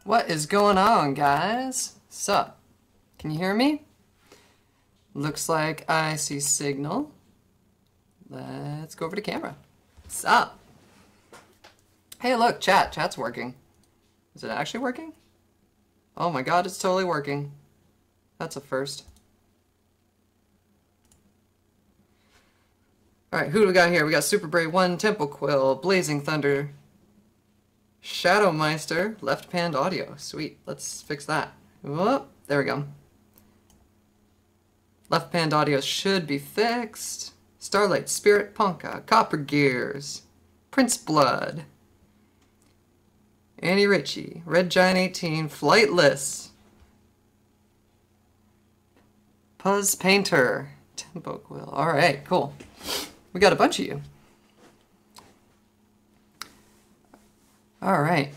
What is going on, guys? Sup? Can you hear me? Looks like I see signal. Let's go over to camera. Sup? Hey, look, chat's working. Is it actually working? Oh my god, it's totally working. That's a first. Alright, who do we got here? We got Super Brave 1, Temple Quill, Blazing Thunder, Shadowmeister, Left Panned Audio. Sweet, let's fix that. Whoop, there we go. Left Panned Audio should be fixed. Starlight, Spirit, Ponka, Copper Gears, Prince Blood, Annie Ritchie, Red Giant 18, Flightless, Puzz Painter, Tempo Quill. Alright, cool. We got a bunch of you. Alright.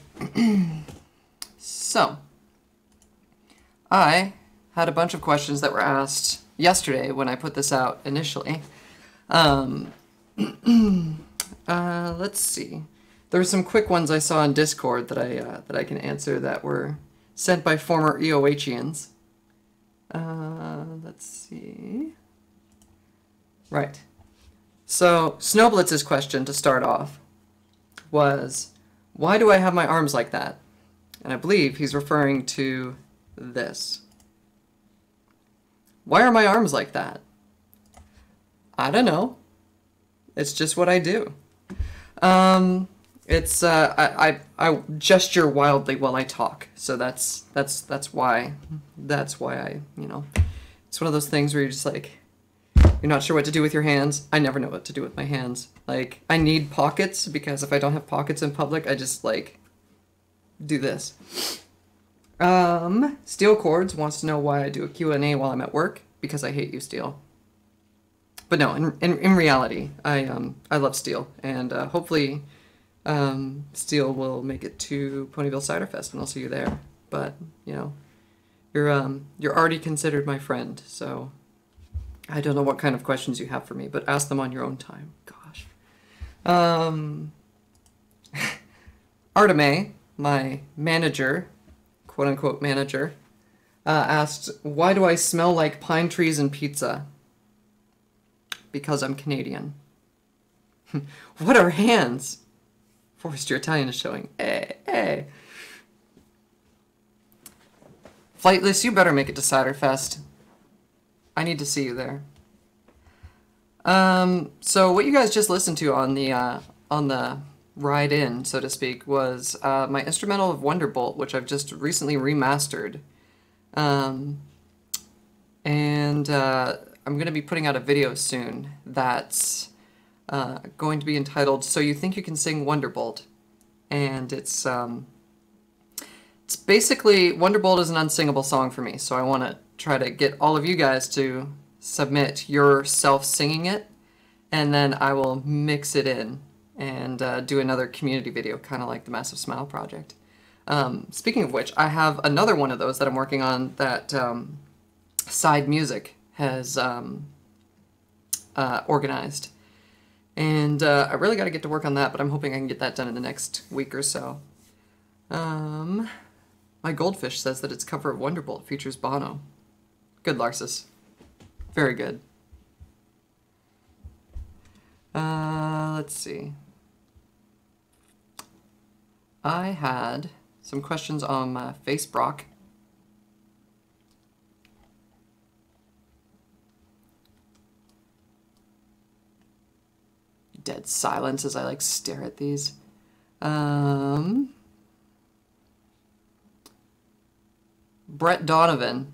So, I had a bunch of questions that were asked yesterday when I put this out initially. Let's see. There were some quick ones I saw on Discord that I can answer that were sent by former EOHians. Let's see. Right. So, Snowblitz's question to start off was, why do I have my arms like that? And I believe he's referring to this. Why are my arms like that? I don't know. It's just what I do. I gesture wildly while I talk, so that's why I, you know, it's one of those things where you're just like, you're not sure what to do with your hands. I never know what to do with my hands. Like, I need pockets, because if I don't have pockets in public, I just, like, do this. Steel Chords wants to know why I do a Q&A while I'm at work, because I hate you, Steel. But no, in reality, I love Steel, and hopefully Steel will make it to Ponyville Cider Fest, and I'll see you there. But, you know, you're already considered my friend, so I don't know what kind of questions you have for me, but ask them on your own time. Gosh. Arteme, my manager, quote-unquote manager, asked, why do I smell like pine trees and pizza? Because I'm Canadian. What are hands? Forrest, your Italian is showing. Hey, hey. Flightless, you better make it to Ciderfest. I need to see you there. So what you guys just listened to on the ride in, so to speak, was my instrumental of Wonderbolt, which I've just recently remastered. And I'm going to be putting out a video soon that's going to be entitled So You Think You Can Sing Wonderbolt. And it's basically, Wonderbolt is an unsingable song for me, so I want to try to get all of you guys to submit yourself singing it, and then I will mix it in and do another community video, kind of like the Massive Smile Project. Speaking of which, I have another one of those that I'm working on that Side Music has organized. And I really got to get to work on that, but I'm hoping I can get that done in the next week or so. My Goldfish says that its cover of Wonderbolt features Bono. Good, Larsis. Very good. Let's see. I had some questions on my Facebook. Dead silence as I like stare at these. Brett Donovan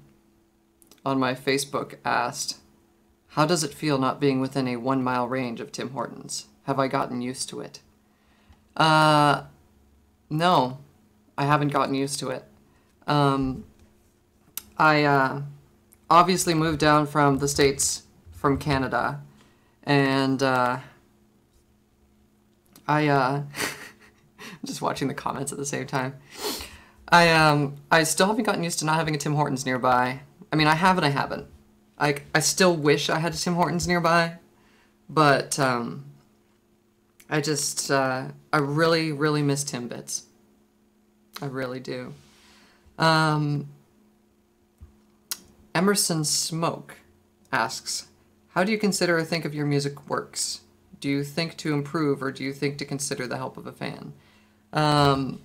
on my Facebook asked, how does it feel not being within a 1 mile range of Tim Hortons? Have I gotten used to it? No, I haven't gotten used to it. I obviously moved down from the States from Canada, and I'm just watching the comments at the same time. I still haven't gotten used to not having a Tim Hortons nearby. I mean, I have and I haven't. I still wish I had a Tim Hortons nearby, but I really, really miss Timbits. I really do. Um, Emerson Smoke asks, how do you consider or think of your music works? Do you think to improve, or do you think to consider the help of a fan? I'm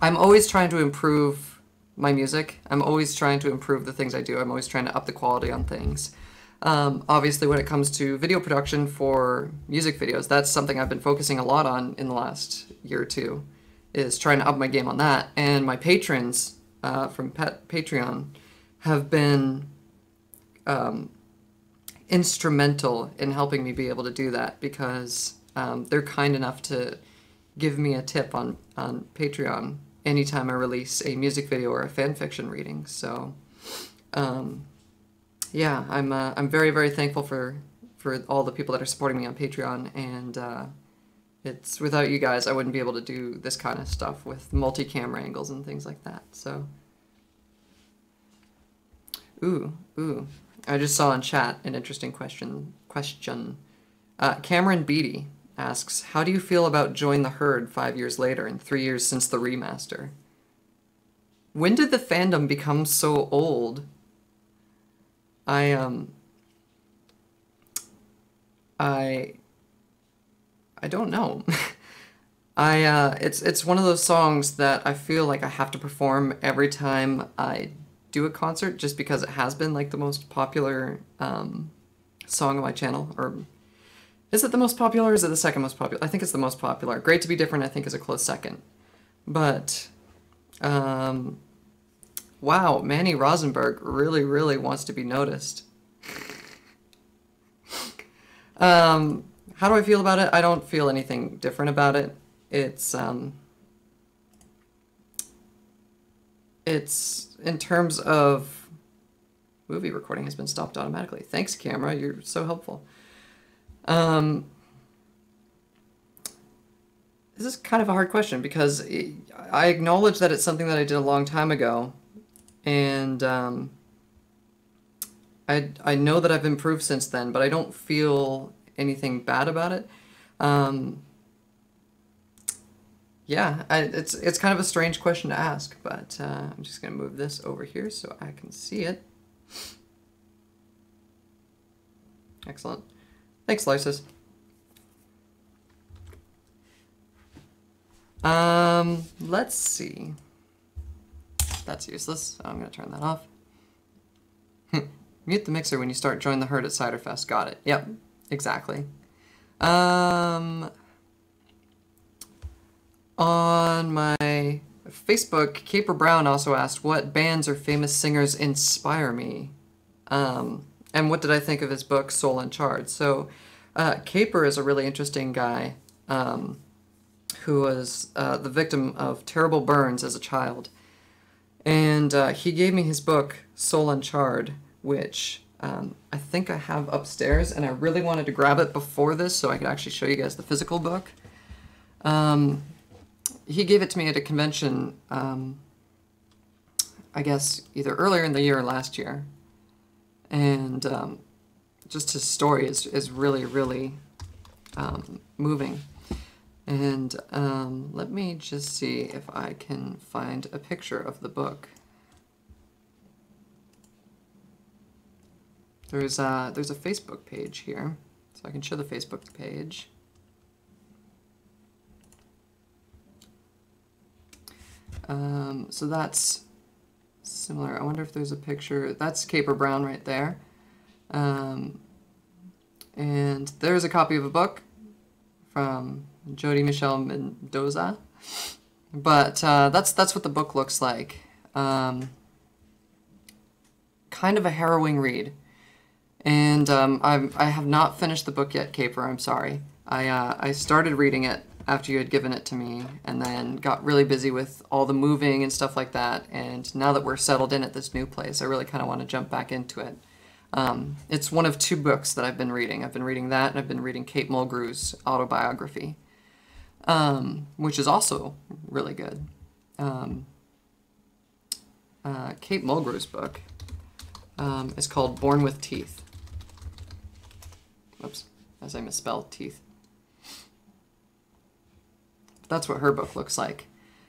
always trying to improve my music. I'm always trying to improve the things I do. I'm always trying to up the quality on things. Obviously, when it comes to video production for music videos, that's something I've been focusing a lot on in the last year or two, is trying to up my game on that. And my patrons from Patreon have been instrumental in helping me be able to do that, because they're kind enough to give me a tip on Patreon anytime I release a music video or a fan fiction reading. So yeah, I'm very, very thankful for all the people that are supporting me on Patreon, and it's without you guys I wouldn't be able to do this kind of stuff with multi-camera angles and things like that. So ooh, I just saw in chat an interesting question. Cameron Beatty asks, how do you feel about Join the Herd 5 years later and 3 years since the remaster? When did the fandom become so old? I don't know. It's one of those songs that I feel like I have to perform every time I do a concert, just because it has been like the most popular song on my channel. Or is it the most popular, or is it the second most popular? I think it's the most popular. Great to Be Different, I think, is a close second. But wow, Manny Rosenberg really, really wants to be noticed. How do I feel about it? I don't feel anything different about it. It's in terms of movie recording has been stopped automatically. Thanks, camera. You're so helpful. This is kind of a hard question, because I acknowledge that it's something that I did a long time ago, and I know that I've improved since then, but I don't feel anything bad about it. Yeah, it's kind of a strange question to ask, but I'm just going to move this over here so I can see it. Excellent. Thanks, Lysis. Let's see. That's useless. I'm going to turn that off. Mute the mixer when you start Join the Herd at Ciderfest. Got it. Yep, exactly. On my Facebook, Caper Brown also asked, what bands or famous singers inspire me? And what did I think of his book, Soul Uncharted? So, Caper is a really interesting guy who was the victim of terrible burns as a child. And he gave me his book, Soul Uncharted, which I think I have upstairs, and I really wanted to grab it before this so I could actually show you guys the physical book. He gave it to me at a convention, I guess either earlier in the year or last year. And just his story is really, really moving. And let me just see if I can find a picture of the book. There's a Facebook page here, so I can show the Facebook page. So that's similar. I wonder if there's a picture. That's Caper Brown right there. And there's a copy of a book from Jody Michelle Mendoza. But that's what the book looks like. Kind of a harrowing read. And I have not finished the book yet, Caper, I'm sorry. I started reading it after you had given it to me, and then got really busy with all the moving and stuff like that, and now that we're settled in at this new place, I really kind of want to jump back into it. It's one of 2 books that I've been reading. I've been reading that, and I've been reading Kate Mulgrew's autobiography, which is also really good. Kate Mulgrew's book is called Born with Teeth. Oops, as I misspelled teeth. That's what her book looks like.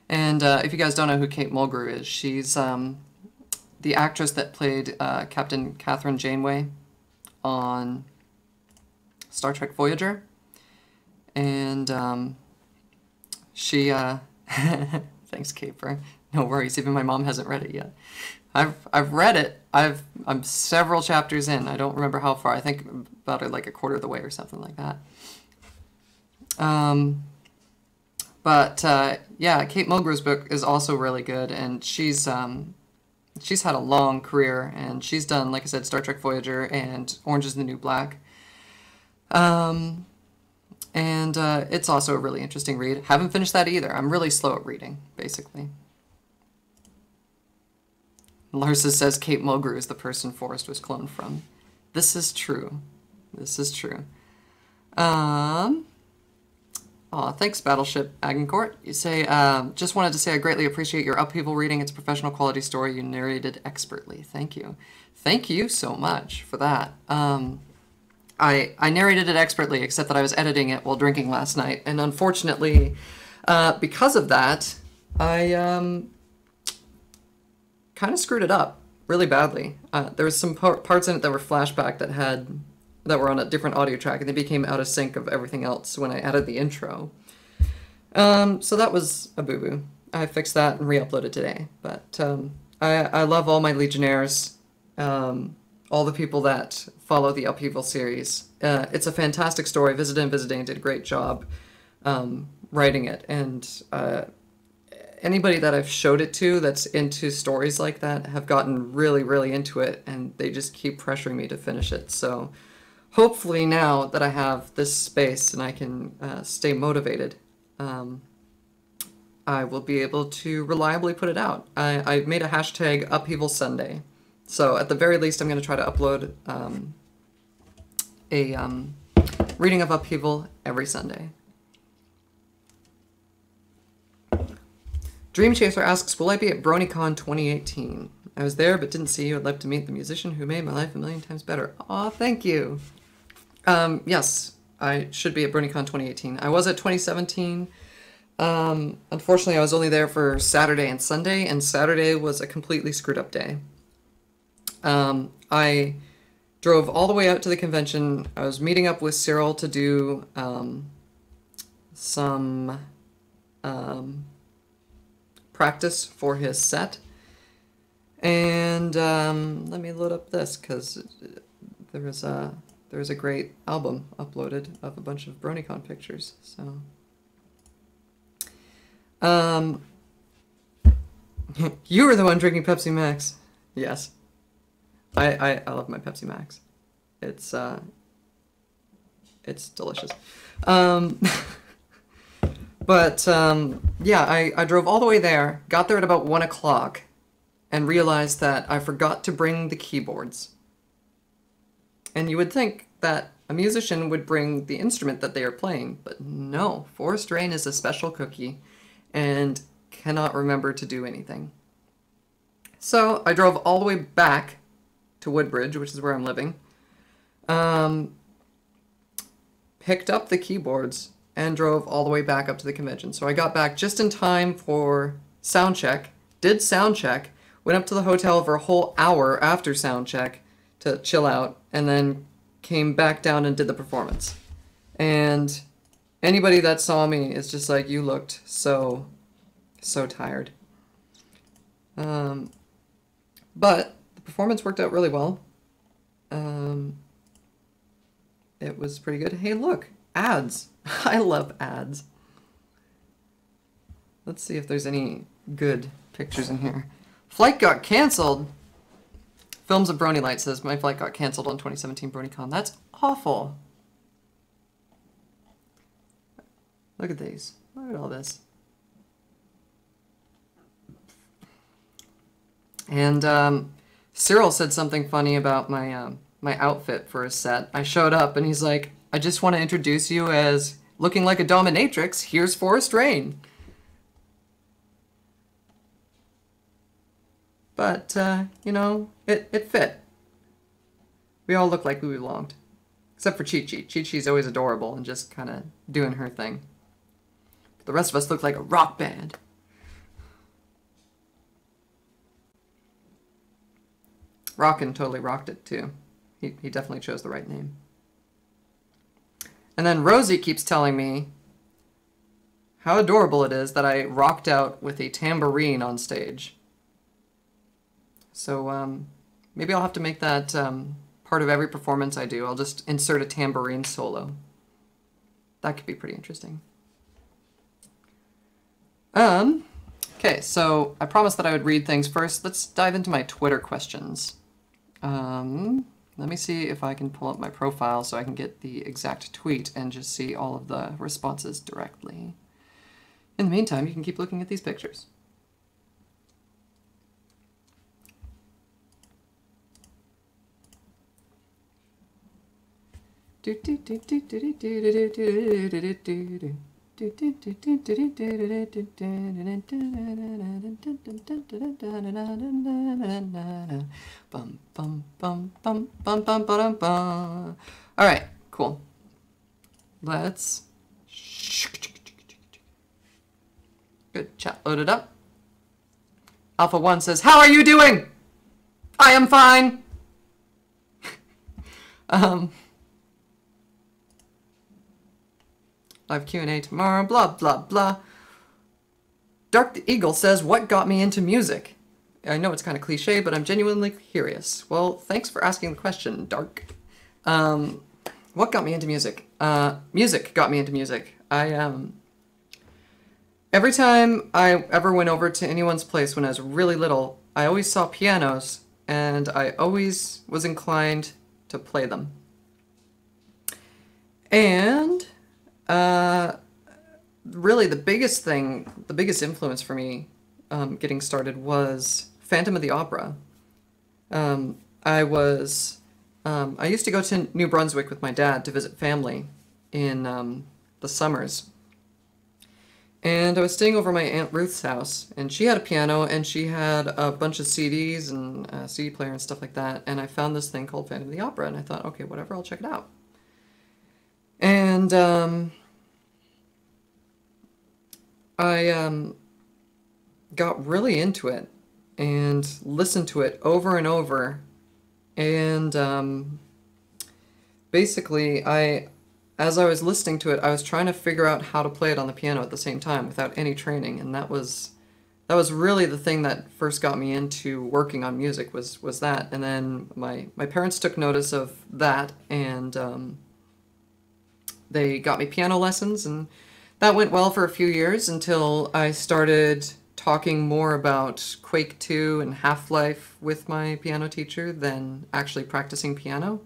And if you guys don't know who Kate Mulgrew is, she's the actress that played Captain Catherine Janeway on Star Trek Voyager. And she, thanks, Caper. No worries, even my mom hasn't read it yet. I've read it. I'm several chapters in. I don't remember how far. I think about like a quarter of the way or something like that. Yeah, Kate Mulgrew's book is also really good, and she's had a long career, and she's done, like I said, Star Trek Voyager and Orange is the New Black. It's also a really interesting read. Haven't finished that either. I'm really slow at reading, basically. Larsa says Kate Mulgrew is the person Forrest was cloned from. This is true. This is true. Thanks, Battleship Agincourt. You say, just wanted to say I greatly appreciate your Upheaval reading. It's a professional quality story you narrated expertly. Thank you. Thank you so much for that. I narrated it expertly, except that I was editing it while drinking last night. And unfortunately, because of that, I kind of screwed it up really badly. There was some parts in it that were flashback that were on a different audio track, and they became out of sync of everything else when I added the intro. So that was a boo-boo. I fixed that and re-uploaded today. But I love all my Legionnaires, all the people that follow the Upheaval series. It's a fantastic story. Visited and Visiting did a great job writing it, and anybody that I've showed it to that's into stories like that have gotten really, really into it, and they just keep pressuring me to finish it. So hopefully now that I have this space and I can stay motivated, I will be able to reliably put it out. I made a hashtag Upheaval Sunday. So at the very least, I'm going to try to upload a reading of Upheaval every Sunday. Dream Chaser asks, will I be at BronyCon 2018? I was there but didn't see you. I'd love to meet the musician who made my life a million times better. Aw, thank you. Yes, I should be at BronyCon 2018. I was at 2017. Unfortunately, I was only there for Saturday and Sunday, and Saturday was a completely screwed up day. I drove all the way out to the convention. I was meeting up with Cyril to do some practice for his set. And let me load up this, because there was a great album uploaded of a bunch of BronyCon pictures. So you were the one drinking Pepsi Max. Yes. I love my Pepsi Max. It's delicious. Yeah, I drove all the way there, got there at about 1 o'clock, and realized that I forgot to bring the keyboards. And you would think that a musician would bring the instrument that they are playing, but no, Forrest Rain is a special cookie and cannot remember to do anything. So I drove all the way back to Woodbridge, which is where I'm living, picked up the keyboards, and drove all the way back up to the convention. So I got back just in time for sound check, did sound check, went up to the hotel for a whole hour after sound check to chill out, and then came back down and did the performance. And anybody that saw me is just like, you looked so tired. But the performance worked out really well. It was pretty good. Hey, look, ads. I love ads. Let's see if there's any good pictures in here. Flight got canceled. Films of Brony Light says, my flight got canceled on 2017 BronyCon. That's awful. Look at these. Look at all this. And Cyril said something funny about my my outfit for a set. I showed up and he's like, I just want to introduce you as looking like a dominatrix. Here's Forrest Rain. But, you know, it fit. We all look like we belonged. Except for Chi-Chi. Chi-Chi's always adorable and just kind of doing her thing. But the rest of us look like a rock band. Rockin' totally rocked it too. He definitely chose the right name. And then Rosie keeps telling me how adorable it is that I rocked out with a tambourine on stage. So maybe I'll have to make that part of every performance I do. I'll just insert a tambourine solo. That could be pretty interesting. Okay, so I promised that I would read things first. Let's dive into my Twitter questions. Let me see if I can pull up my profile so I can get the exact tweet and just see all of the responses directly. In the meantime, you can keep looking at these pictures. All right, cool. Let's good chat loaded up. Alpha 1 says, "How are you doing? I am fine." Live Q&A tomorrow, blah, blah, blah. Dark the Eagle says, "What got me into music?" I know it's kind of cliche, but I'm genuinely curious. Well, thanks for asking the question, Dark. What got me into music? Music got me into music. Every time I ever went over to anyone's place when I was really little, I always saw pianos, and I always was inclined to play them. And really the biggest influence for me getting started was Phantom of the Opera. I used to go to New Brunswick with my dad to visit family in the summers. And I was staying over my Aunt Ruth's house, and she had a piano, and she had a bunch of CDs and a CD player and stuff like that, and I found this thing called Phantom of the Opera, and I thought, okay, whatever, I'll check it out. And I got really into it and listened to it over and over, and basically as I was listening to it, I was trying to figure out how to play it on the piano at the same time without any training, and that was really the thing that first got me into working on music was that. And then my parents took notice of that, and they got me piano lessons, and that went well for a few years until I started talking more about Quake 2 and Half-Life with my piano teacher than actually practicing piano.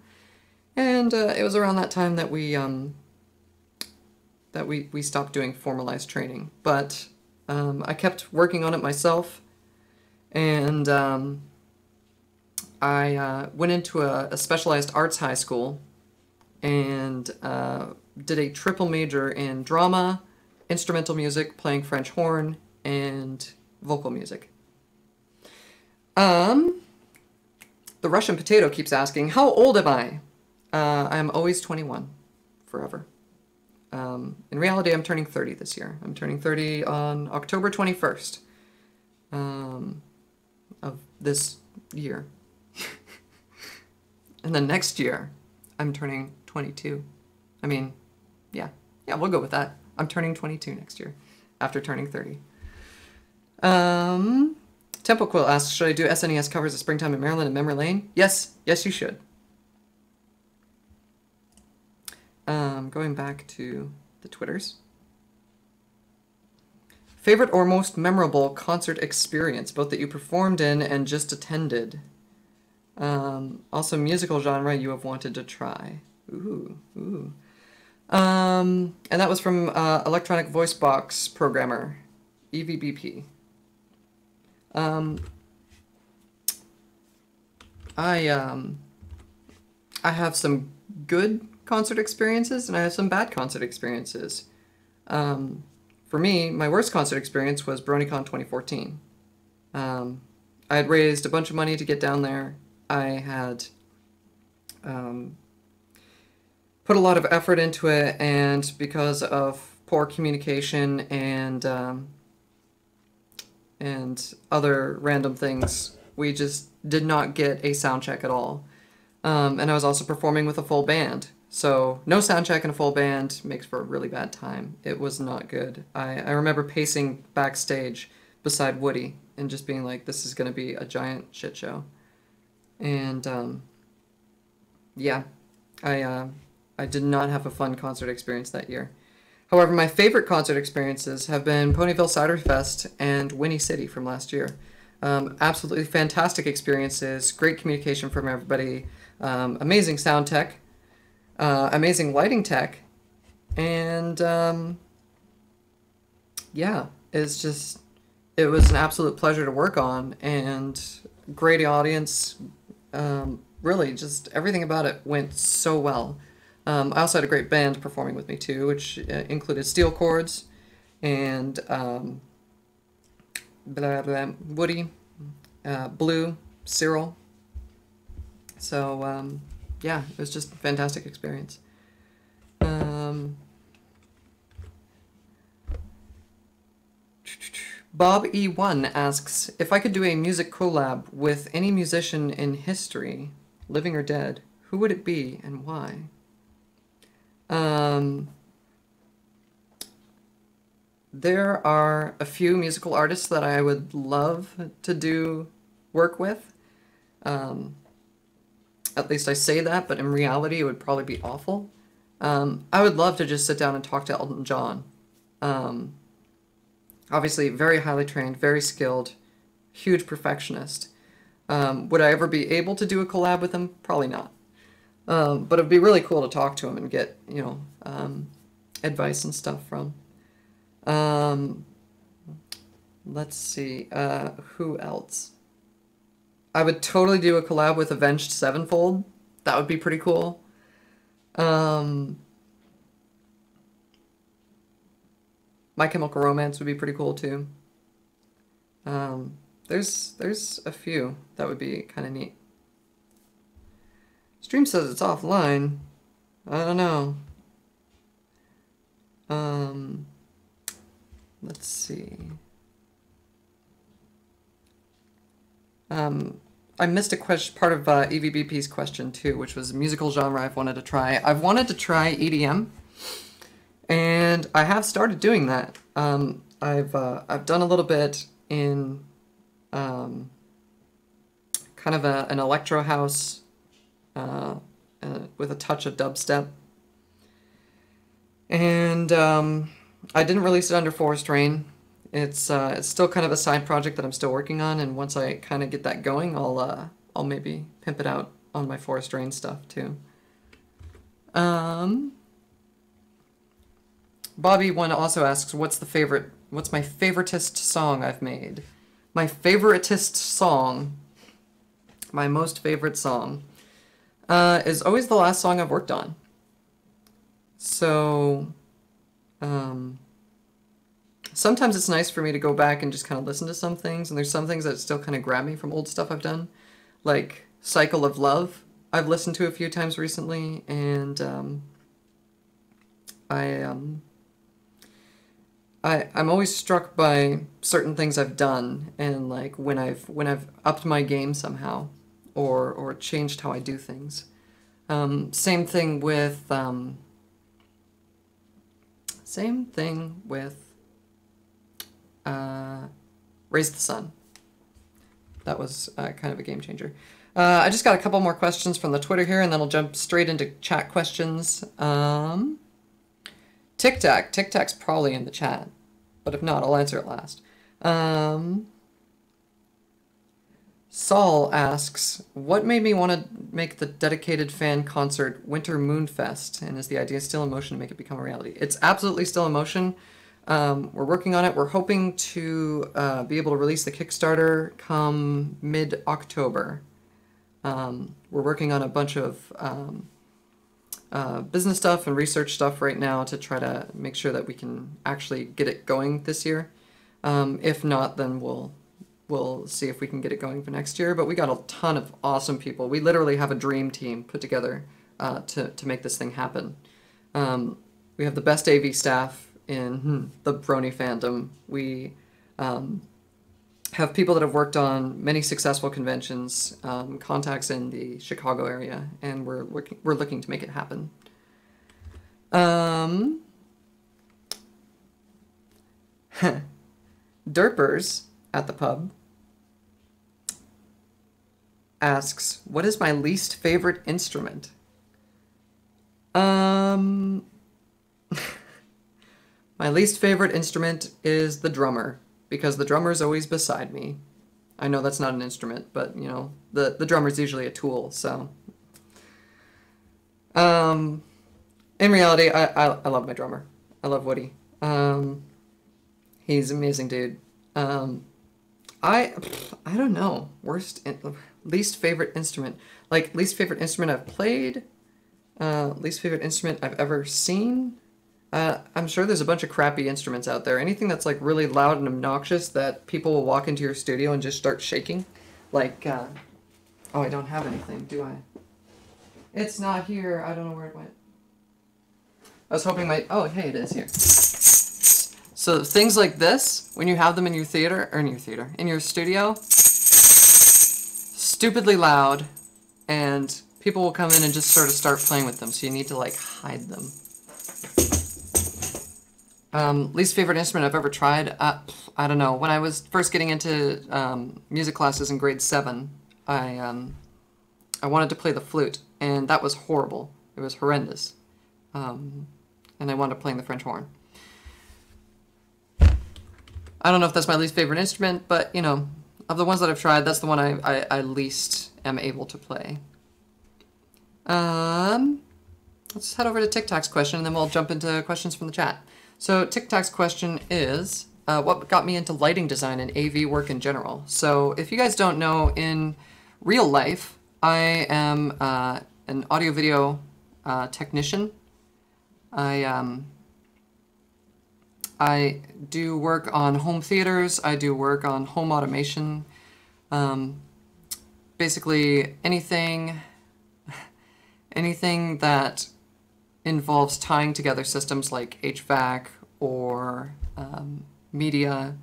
And it was around that time that we stopped doing formalized training. But I kept working on it myself, and I went into a specialized arts high school and did a triple major in drama, instrumental music, playing French horn, and vocal music. The Russian Potato keeps asking, how old am I? I'm always 21, forever. In reality, I'm turning 30 this year. I'm turning 30 on October 21st of this year. And then next year, I'm turning 22. I mean, yeah, we'll go with that. I'm turning 22 next year, after turning 30. Temple Quill asks, should I do SNES covers of Springtime in Maryland and Memory Lane? Yes, you should. Going back to the Twitters. Favorite or most memorable concert experience, both that you performed in and just attended. Also musical genre you have wanted to try. Ooh. And that was from Electronic Voice Box Programmer, EVBP. I have some good concert experiences and I have some bad concert experiences. For me, my worst concert experience was BronyCon 2014. I had raised a bunch of money to get down there. I had put a lot of effort into it, and because of poor communication and other random things We just did not get a sound check at all. And I was also performing with a full band. So no sound check and a full band makes for a really bad time. It was not good. I remember pacing backstage beside Woody and just being like, this is going to be a giant shit show. And yeah, I did not have a fun concert experience that year. However, my favorite concert experiences have been Ponyville Cider Fest and Winnie City from last year. Absolutely fantastic experiences, great communication from everybody, amazing sound tech, amazing lighting tech, and yeah, it was an absolute pleasure to work on, and great audience. Really, just everything about it went so well. I also had a great band performing with me too, which included Steel Chords and Woody, Blue, Cyril. So yeah, it was just a fantastic experience. Bob E1 asks, if I could do a music collab with any musician in history, living or dead, who would it be and why? There are a few musical artists that I would love to do work with. At least I say that, but in reality it would probably be awful. I would love to just sit down and talk to Elton John. Obviously very highly trained, very skilled, huge perfectionist. Would I ever be able to do a collab with him? Probably not. But it'd be really cool to talk to him and get, advice and stuff from. Let's see, who else? I would totally do a collab with Avenged Sevenfold. That would be pretty cool. My Chemical Romance would be pretty cool too. There's a few that would be kind of neat. Stream says it's offline. I don't know. Let's see. I missed a question, part of EVBP's question too, which was a musical genre I've wanted to try. I've wanted to try EDM, and I have started doing that. I've done a little bit in kind of an electro house with a touch of dubstep, and I didn't release it under Forest Rain. It's still kind of a side project that I'm still working on, and once I kind of get that going, I'll maybe pimp it out on my Forest Rain stuff too. Bobby one also asks, what's my favoritist song I've made? My favoritist song, my most favorite song, is always the last song I've worked on. So, sometimes it's nice for me to go back and just kind of listen to some things, and there's some things that still kind of grab me from old stuff I've done, like Cycle of Love. I've listened to a few times recently, and I'm always struck by certain things I've done, and like when I've upped my game somehow, or changed how I do things. Same thing with Raise the Sun. That was kind of a game changer. I just got a couple more questions from the Twitter here, and then I'll jump straight into chat questions. Tic Tac's probably in the chat, but if not, I'll answer it last. Saul asks, what made me want to make the dedicated fan concert Winter Moonfest, and is the idea still in motion to make it become a reality? It's absolutely still in motion. We're working on it. We're hoping to be able to release the Kickstarter come mid-October. We're working on a bunch of business stuff and research stuff right now to try to make sure that we can actually get it going this year. If not, then we'll see if we can get it going for next year. But we got a ton of awesome people. We literally have a dream team put together to make this thing happen. We have the best AV staff in the Brony fandom. We have people that have worked on many successful conventions, contacts in the Chicago area, and we're looking to make it happen. Derpers at the pub asks, what is my least favorite instrument? My least favorite instrument is the drummer, because the drummer is always beside me. I know that's not an instrument, but, you know, the drummer's usually a tool, so. In reality, I love my drummer. I love Woody. He's an amazing dude. I don't know. Least favorite instrument. Like, least favorite instrument I've played. Least favorite instrument I've ever seen. I'm sure there's a bunch of crappy instruments out there. Anything that's like really loud and obnoxious that people will walk into your studio and just start shaking. Like, oh, I don't have anything, do I? It's not here. I don't know where it went. I was hoping oh, hey, it is here. So things like this, when you have them in your theater, or in your studio, stupidly loud, and people will come in and just sort of start playing with them, so you need to like hide them. Least favorite instrument I've ever tried, I don't know. When I was first getting into music classes in grade 7, I wanted to play the flute, and that was horrible. It was horrendous. And I wound up playing the French horn. I don't know if that's my least favorite instrument, but, you know, of the ones that I've tried, that's the one I least am able to play. Let's head over to TikTok's question, and then we'll jump into questions from the chat. So TikTok's question is, what got me into lighting design and AV work in general? So if you guys don't know, in real life, I am an audio-video technician. I do work on home theaters. I do work on home automation. Basically anything that involves tying together systems like HVAC or media,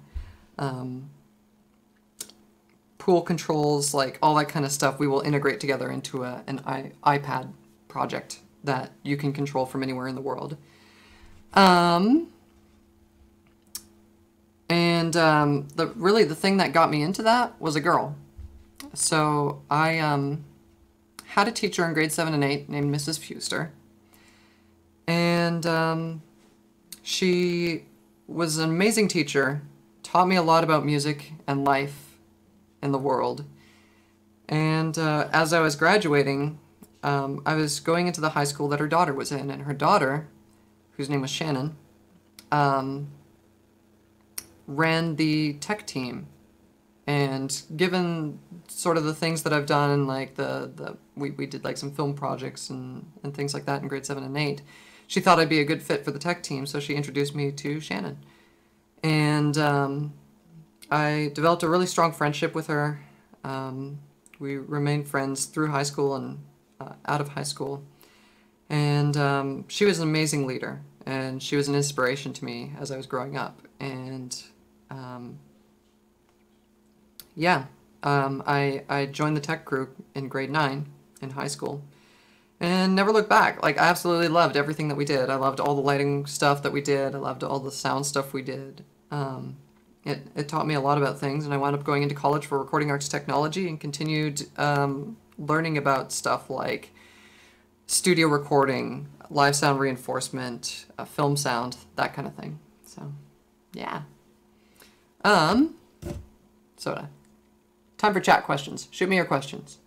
pool controls, like all that kind of stuff, we will integrate together into an iPad project that you can control from anywhere in the world. Really the thing that got me into that was a girl. So I had a teacher in grade 7 and 8 named Mrs. Fuster. And she was an amazing teacher, taught me a lot about music and life in the world. And as I was graduating, I was going into the high school that her daughter was in, and her daughter, whose name was Shannon, ran the tech team. And given sort of the things that I've done, and like we did like some film projects and things like that in grade 7 and 8, she thought I'd be a good fit for the tech team, so she introduced me to Shannon. And I developed a really strong friendship with her. We remained friends through high school and out of high school. And she was an amazing leader, and she was an inspiration to me as I was growing up. And I joined the tech group in grade 9 in high school and never looked back. Like, I absolutely loved everything that we did. I loved all the lighting stuff that we did. I loved all the sound stuff we did. It taught me a lot about things, and I wound up going into college for recording arts technology and continued learning about stuff like studio recording, live sound reinforcement, film sound, that kind of thing. So, yeah. Soda. Time for chat questions. Shoot me your questions.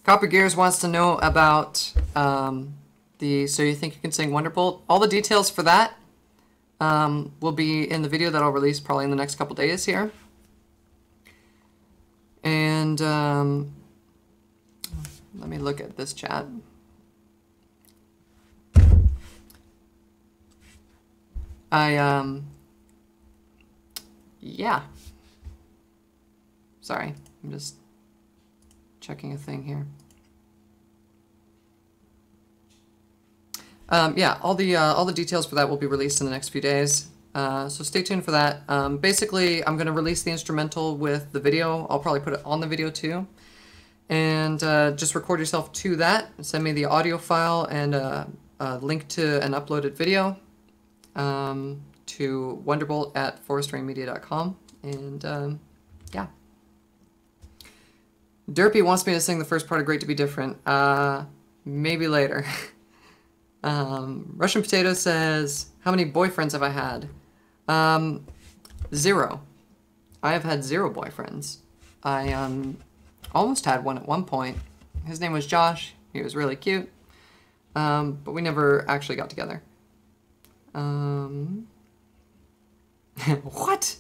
Copper Gears wants to know about So You Think You Can Sing Wonderbolt. All the details for that will be in the video that I'll release probably in the next couple days here. And let me look at this chat. Yeah. Sorry, I'm just checking a thing here. Yeah, all the details for that will be released in the next few days. So stay tuned for that. Basically, I'm going to release the instrumental with the video. I'll probably put it on the video too. And just record yourself to that. Send me the audio file and a link to an uploaded video to wonderbolt@forestrainmedia.com. And yeah. Derpy wants me to sing the first part of Great to Be Different. Maybe later. Russian Potato says, how many boyfriends have I had? 0. I have had 0 boyfriends. I almost had one at one point. His name was Josh. He was really cute. But we never actually got together. What?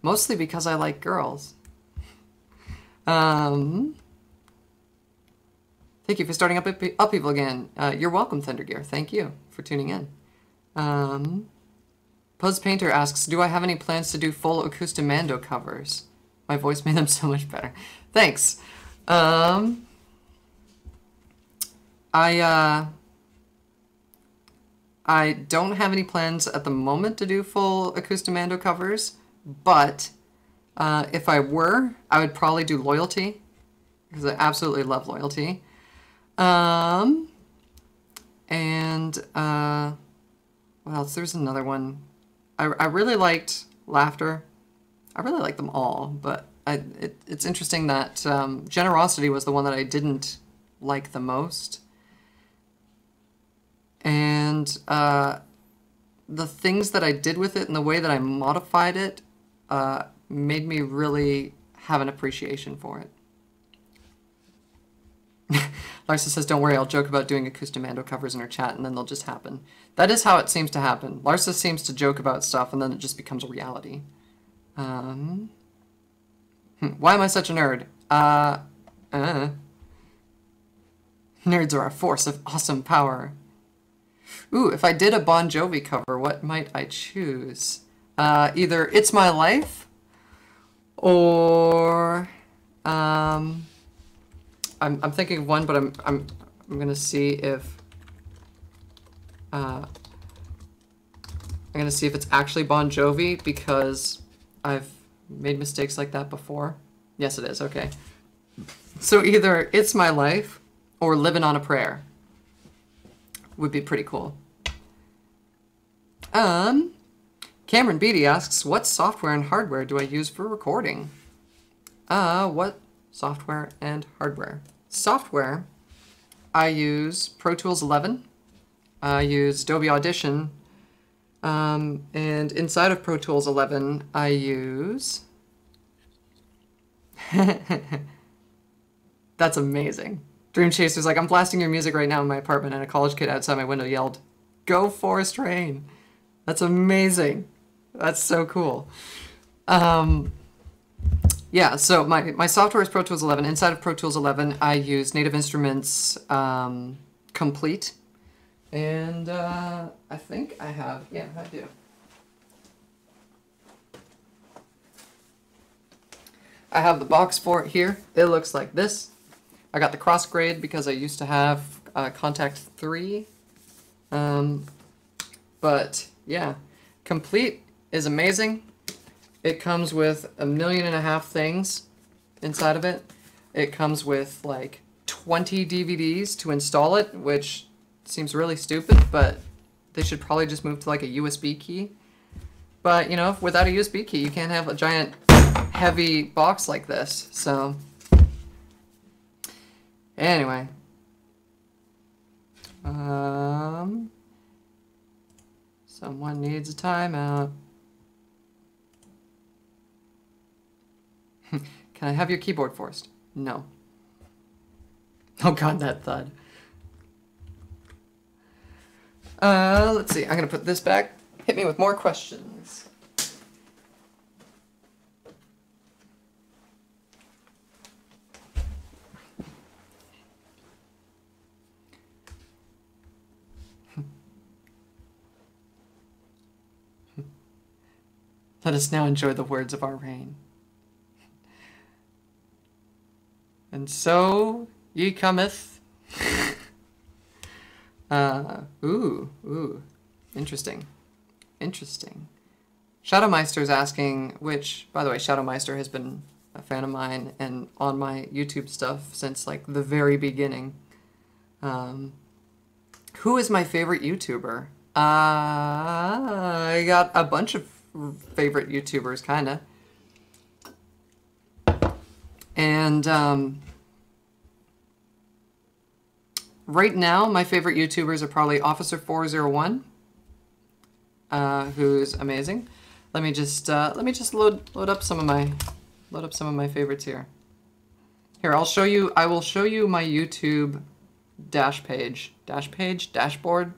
Mostly because I like girls. Thank you for starting up Upheaval again. You're welcome, Thundergear. Thank you for tuning in. Puzz Painter asks, do I have any plans to do full Acoustamando covers? My voice made them so much better. Thanks. I don't have any plans at the moment to do full Acoustamando covers, but if I were, I would probably do Loyalty, because I absolutely love Loyalty. And what else? There's another one. I really liked Laughter. I really like them all, but it's interesting that Generosity was the one that I didn't like the most. And the things that I did with it and the way that I modified it made me really have an appreciation for it. Larsa says, don't worry, I'll joke about doing Acoustamando covers in her chat and then they'll just happen. That is how it seems to happen. Larsa seems to joke about stuff and then it just becomes a reality. Why am I such a nerd? Nerds are a force of awesome power. Ooh, if I did a Bon Jovi cover, what might I choose? Either It's My Life or I'm thinking of one, but I'm gonna see if it's actually Bon Jovi, because I've made mistakes like that before. Yes, it is. Okay. So either It's My Life or Living on a Prayer would be pretty cool. Cameron Beatty asks, what software and hardware do I use for recording? What software and hardware? Software, I use Pro Tools 11. I use Adobe Audition. And inside of Pro Tools 11, I use... That's amazing. Dream Chaser's like, I'm blasting your music right now in my apartment, and a college kid outside my window yelled, "Go Forest Rain." That's amazing. That's so cool. Yeah, so my software is Pro Tools 11. Inside of Pro Tools 11, I use Native Instruments Complete. And I think I have, yeah, I do. I have the box for it here. It looks like this. I got the cross grade because I used to have Contact 3. But yeah, Complete is amazing. It comes with 1.5 million things inside of it. It comes with like 20 DVDs to install it, which seems really stupid, but they should probably just move to like a USB key. But you know, without a USB key, you can't have a giant heavy box like this. So anyway, someone needs a timeout. Can I have your keyboard forced? No. Oh god, that thud. Let's see, I'm gonna put this back. Hit me with more questions. Let us now enjoy the words of our reign. And so ye cometh. Ooh. Interesting. Interesting. Shadowmeister's asking, which, by the way, Shadowmeister has been a fan of mine and on my YouTube stuff since, like, the very beginning. Who is my favorite YouTuber? I got a bunch of favorite YouTubers, kind of. And right now, my favorite YouTubers are probably Officer401, who's amazing. Let me just load up some of my favorites here. Here, I'll show you. I will show you my YouTube dashboard,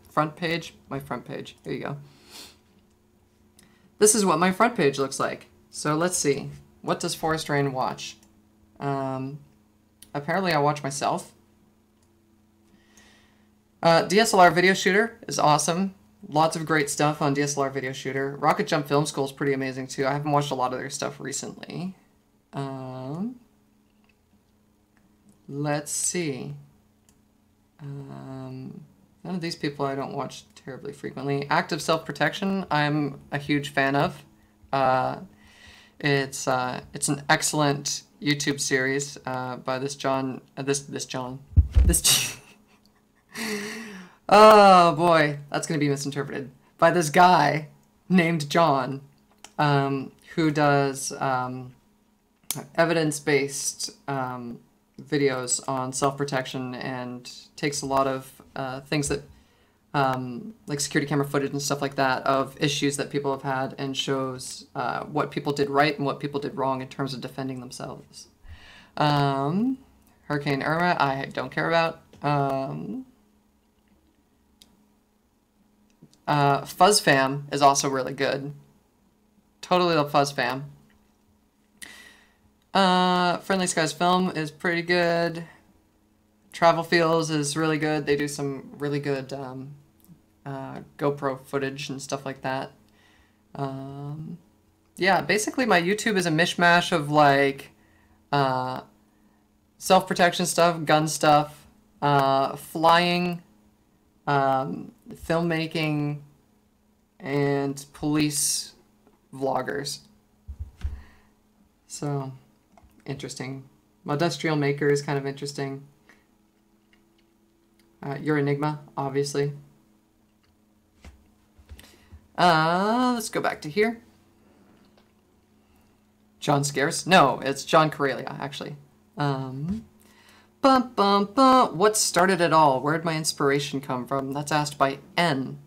front page, my front page. Here you go. This is what my front page looks like. So let's see. What does Forest Rain watch? Apparently I watch myself. DSLR Video Shooter is awesome. Lots of great stuff on DSLR Video Shooter. Rocket Jump Film School is pretty amazing too. I haven't watched a lot of their stuff recently. Let's see. None of these people I don't watch terribly frequently. Active Self-Protection, I'm a huge fan of. It's an excellent YouTube series by this John. Oh boy, that's gonna be misinterpreted. By this guy named John, who does evidence-based videos on self-protection and takes a lot of things that like security camera footage and stuff like that of issues that people have had and shows what people did right and what people did wrong in terms of defending themselves. Hurricane Irma, I don't care about. FuzzFam is also really good. Totally love FuzzFam. Friendly Skies Film is pretty good. Travel Feels is really good. They do some really good GoPro footage and stuff like that. Yeah, basically my YouTube is a mishmash of like self-protection stuff, gun stuff, flying, filmmaking, and police vloggers. So, interesting. Modustrial Maker is kind of interesting. Your Enigma, obviously. Let's go back to here. John Scarce? No, it's John Corelia, actually. What started it all? Where'd my inspiration come from? That's asked by N.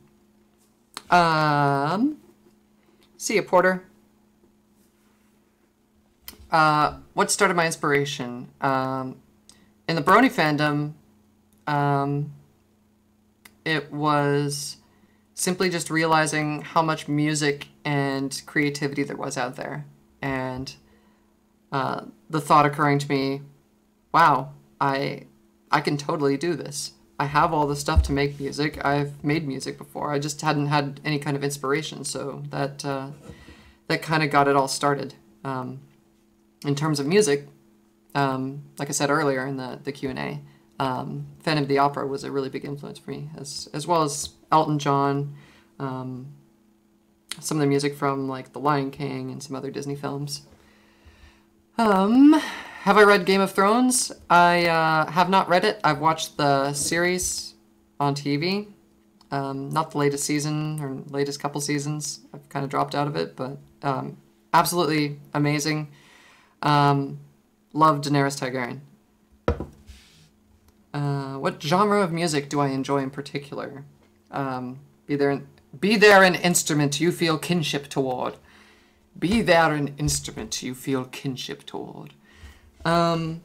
See ya, Porter. What started my inspiration? In the Brony fandom, it was simply just realizing how much music and creativity there was out there. And the thought occurring to me, wow, I can totally do this. I have all the stuff to make music. I've made music before. I just hadn't had any kind of inspiration, so that kind of got it all started. In terms of music, like I said earlier in the Q&A, Phantom of the Opera was a really big influence for me, as well as Elton John, some of the music from like The Lion King and some other Disney films. Have I read Game of Thrones? I have not read it. I've watched the series on TV. Not the latest season or latest couple seasons. I've kind of dropped out of it, but absolutely amazing. Love Daenerys Targaryen. What genre of music do I enjoy in particular? Be there an instrument you feel kinship toward. Be there an instrument you feel kinship toward. Be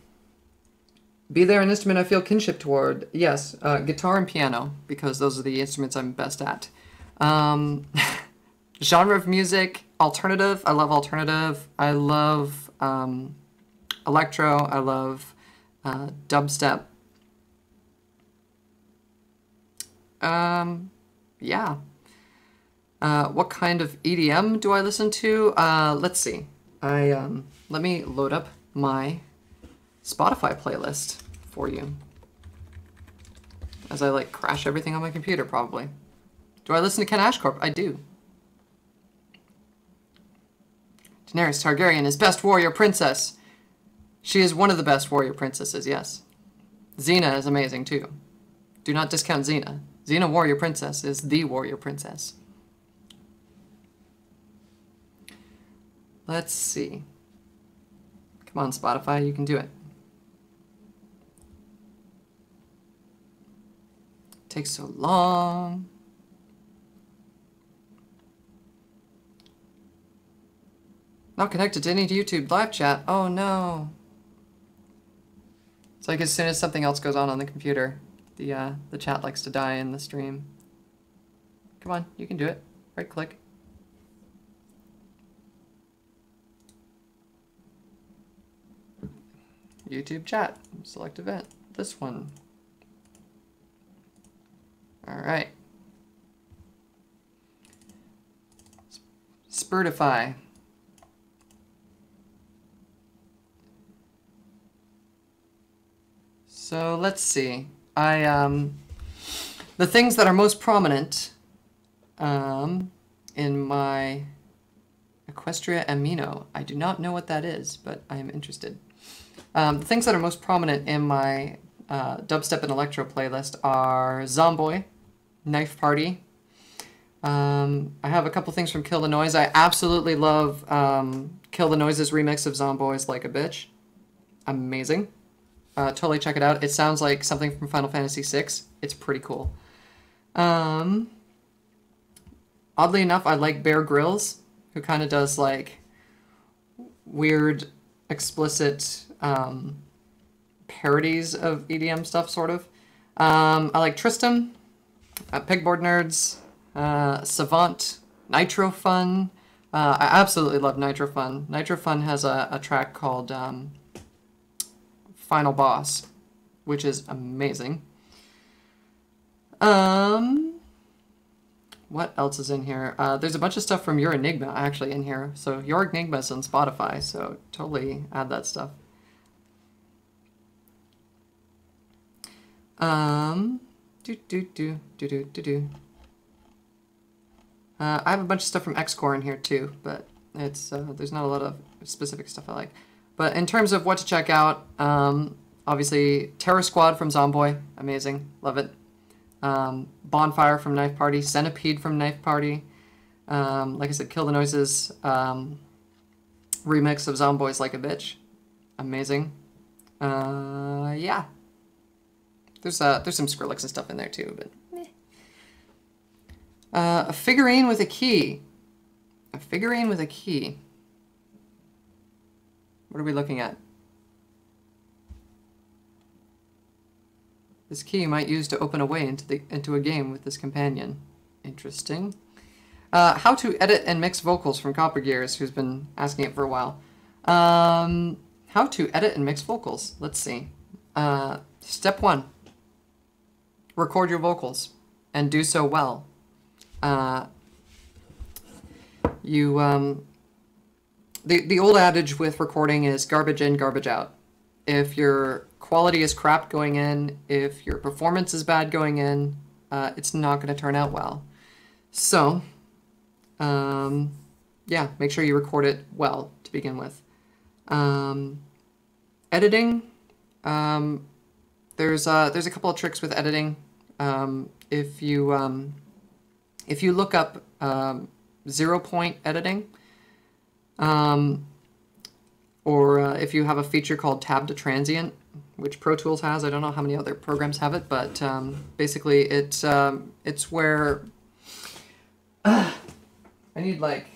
there an instrument I feel kinship toward. Yes, guitar and piano, because those are the instruments I'm best at. Genre of music, alternative. I love alternative. I love electro. I love dubstep. Yeah. What kind of EDM do I listen to? Let's see. Let me load up my Spotify playlist for you. as I like crash everything on my computer probably. Do I listen to Ken Ashcorp? I do. Daenerys Targaryen is best warrior princess. She is one of the best warrior princesses, yes. Xena is amazing too. Do not discount Xena. Xena warrior princess is the warrior princess. Let's see. Come on, Spotify, you can do it. Takes so long. Not connected to any YouTube live chat. Oh no. It's like as soon as something else goes on the computer, the chat likes to die in the stream. Come on, you can do it. Right click. YouTube chat. Select event. This one. All right. Spurtify. So let's see. The things that are most prominent in my Equestria Amino. I do not know what that is, but I am interested. The things that are most prominent in my dubstep and electro playlist are Zomboy, Knife Party. I have a couple things from Kill the Noise. I absolutely love Kill the Noise's remix of Zomboy's Like a Bitch. Amazing. Totally check it out. It sounds like something from Final Fantasy VI. It's pretty cool. Oddly enough, I like Bear Grylls, who kind of does like weird, explicit parodies of EDM stuff, sort of. I like Tristam, Pegboard Nerds, Savant, Nitro Fun. I absolutely love Nitro Fun. Nitro Fun has a track called Final Boss, which is amazing. What else is in here? There's a bunch of stuff from Your Enigma actually in here. So Your Enigma is on Spotify, so totally add that stuff. I have a bunch of stuff from X-Core in here too, but it's there's not a lot of specific stuff I like. But in terms of what to check out, obviously Terror Squad from Zomboy, amazing, love it. Bonfire from Knife Party, Centipede from Knife Party. Like I said, Kill the Noises remix of Zomboy's Like a Bitch, amazing. Yeah, there's some Skrillex and stuff in there too, but meh. A figurine with a key. A figurine with a key. What are we looking at? This key you might use to open a way into a game with this companion. Interesting. How to edit and mix vocals from Copper Gears, who's been asking it for a while. How to edit and mix vocals. Let's see. Step 1. Record your vocals and do so well. The old adage with recording is garbage in, garbage out. If your quality is crap going in, if your performance is bad going in, it's not going to turn out well. So, yeah, make sure you record it well to begin with. Editing, there's a couple of tricks with editing. If you look up 0-point editing, or if you have a feature called Tab to Transient, which Pro Tools has, I don't know how many other programs have it, but basically it's where I need like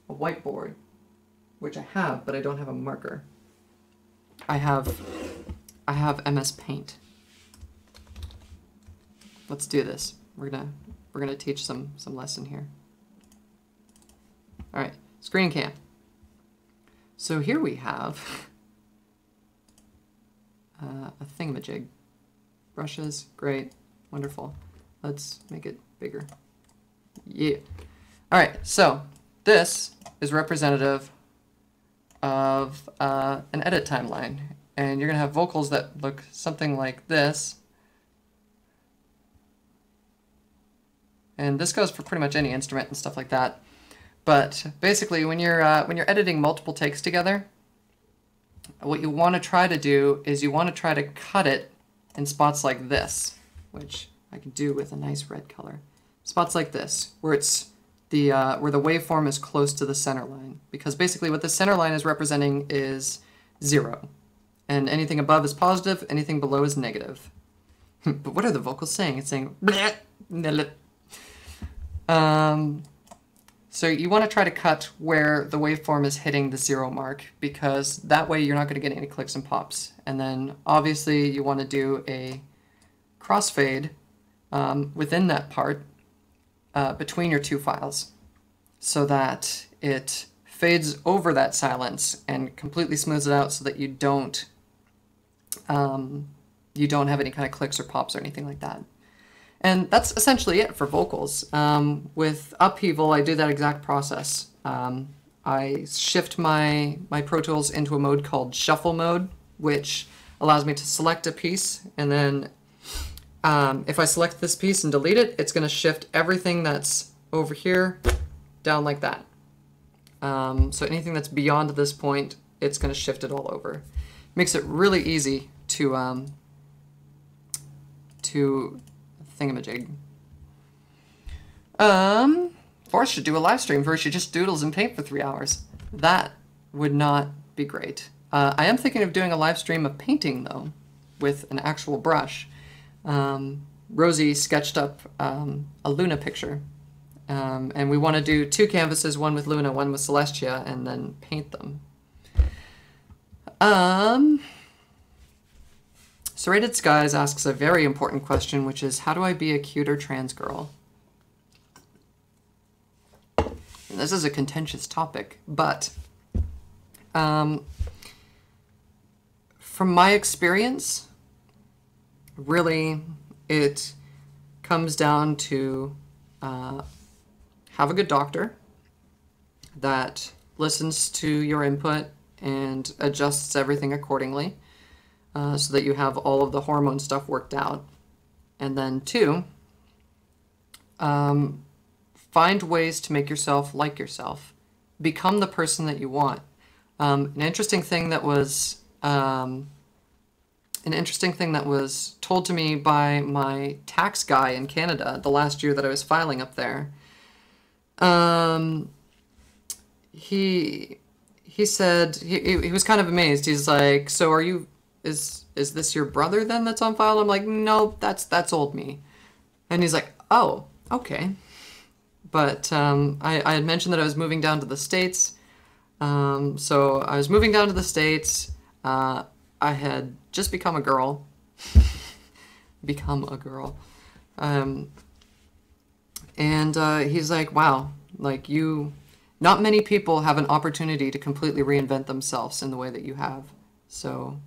a whiteboard, which I have, but I don't have a marker. I have MS Paint. Let's do this. We're gonna teach some lesson here. All right, screen cam. So here we have a thingamajig. Brushes, great, wonderful. Let's make it bigger. Yeah. All right, so this is representative of an edit timeline. And you're gonna have vocals that look something like this. and this goes for pretty much any instrument and stuff like that. But basically, when you're editing multiple takes together, what you want to try to do is you want to try to cut it in spots like this, which I can do with a nice red color. Spots like this, where it's where the waveform is close to the center line, because basically what the center line is representing is 0, and anything above is positive, anything below is negative. But what are the vocals saying? It's saying bleh, bleh. So you want to try to cut where the waveform is hitting the 0 mark, because that way you're not going to get any clicks and pops. And then obviously you want to do a crossfade within that part between your two files, so that it fades over that silence and completely smooths it out, so that you don't have any kind of clicks or pops or anything like that. And that's essentially it for vocals. With Upheaval, I do that exact process. I shift my Pro Tools into a mode called Shuffle Mode, which allows me to select a piece, and then if I select this piece and delete it, it's going to shift everything that's over here down like that. So anything that's beyond this point, it's going to shift it all over. Makes it really easy to thingamajig. Forrest should do a live stream where she just doodles and paint for 3 hours. That would not be great. I am thinking of doing a live stream of painting, though, with an actual brush. Rosie sketched up a Luna picture, and we want to do 2 canvases, one with Luna, one with Celestia, and then paint them. Serrated Skies asks a very important question, which is, how do I be a cuter trans girl? And this is a contentious topic, but from my experience, really it comes down to have a good doctor that listens to your input and adjusts everything accordingly. So that you have all of the hormone stuff worked out. And then 2, find ways to make yourself like yourself. Become the person that you want. An interesting thing that was told to me by my tax guy in Canada the last year that I was filing up there. He said he was kind of amazed. He's like, so are you? Is this your brother then that's on file? I'm like, no, that's old me. And he's like, oh, okay. But I had mentioned that I was moving down to the States. So I was moving down to the States. I had just become a girl. And he's like, wow, like not many people have an opportunity to completely reinvent themselves in the way that you have. So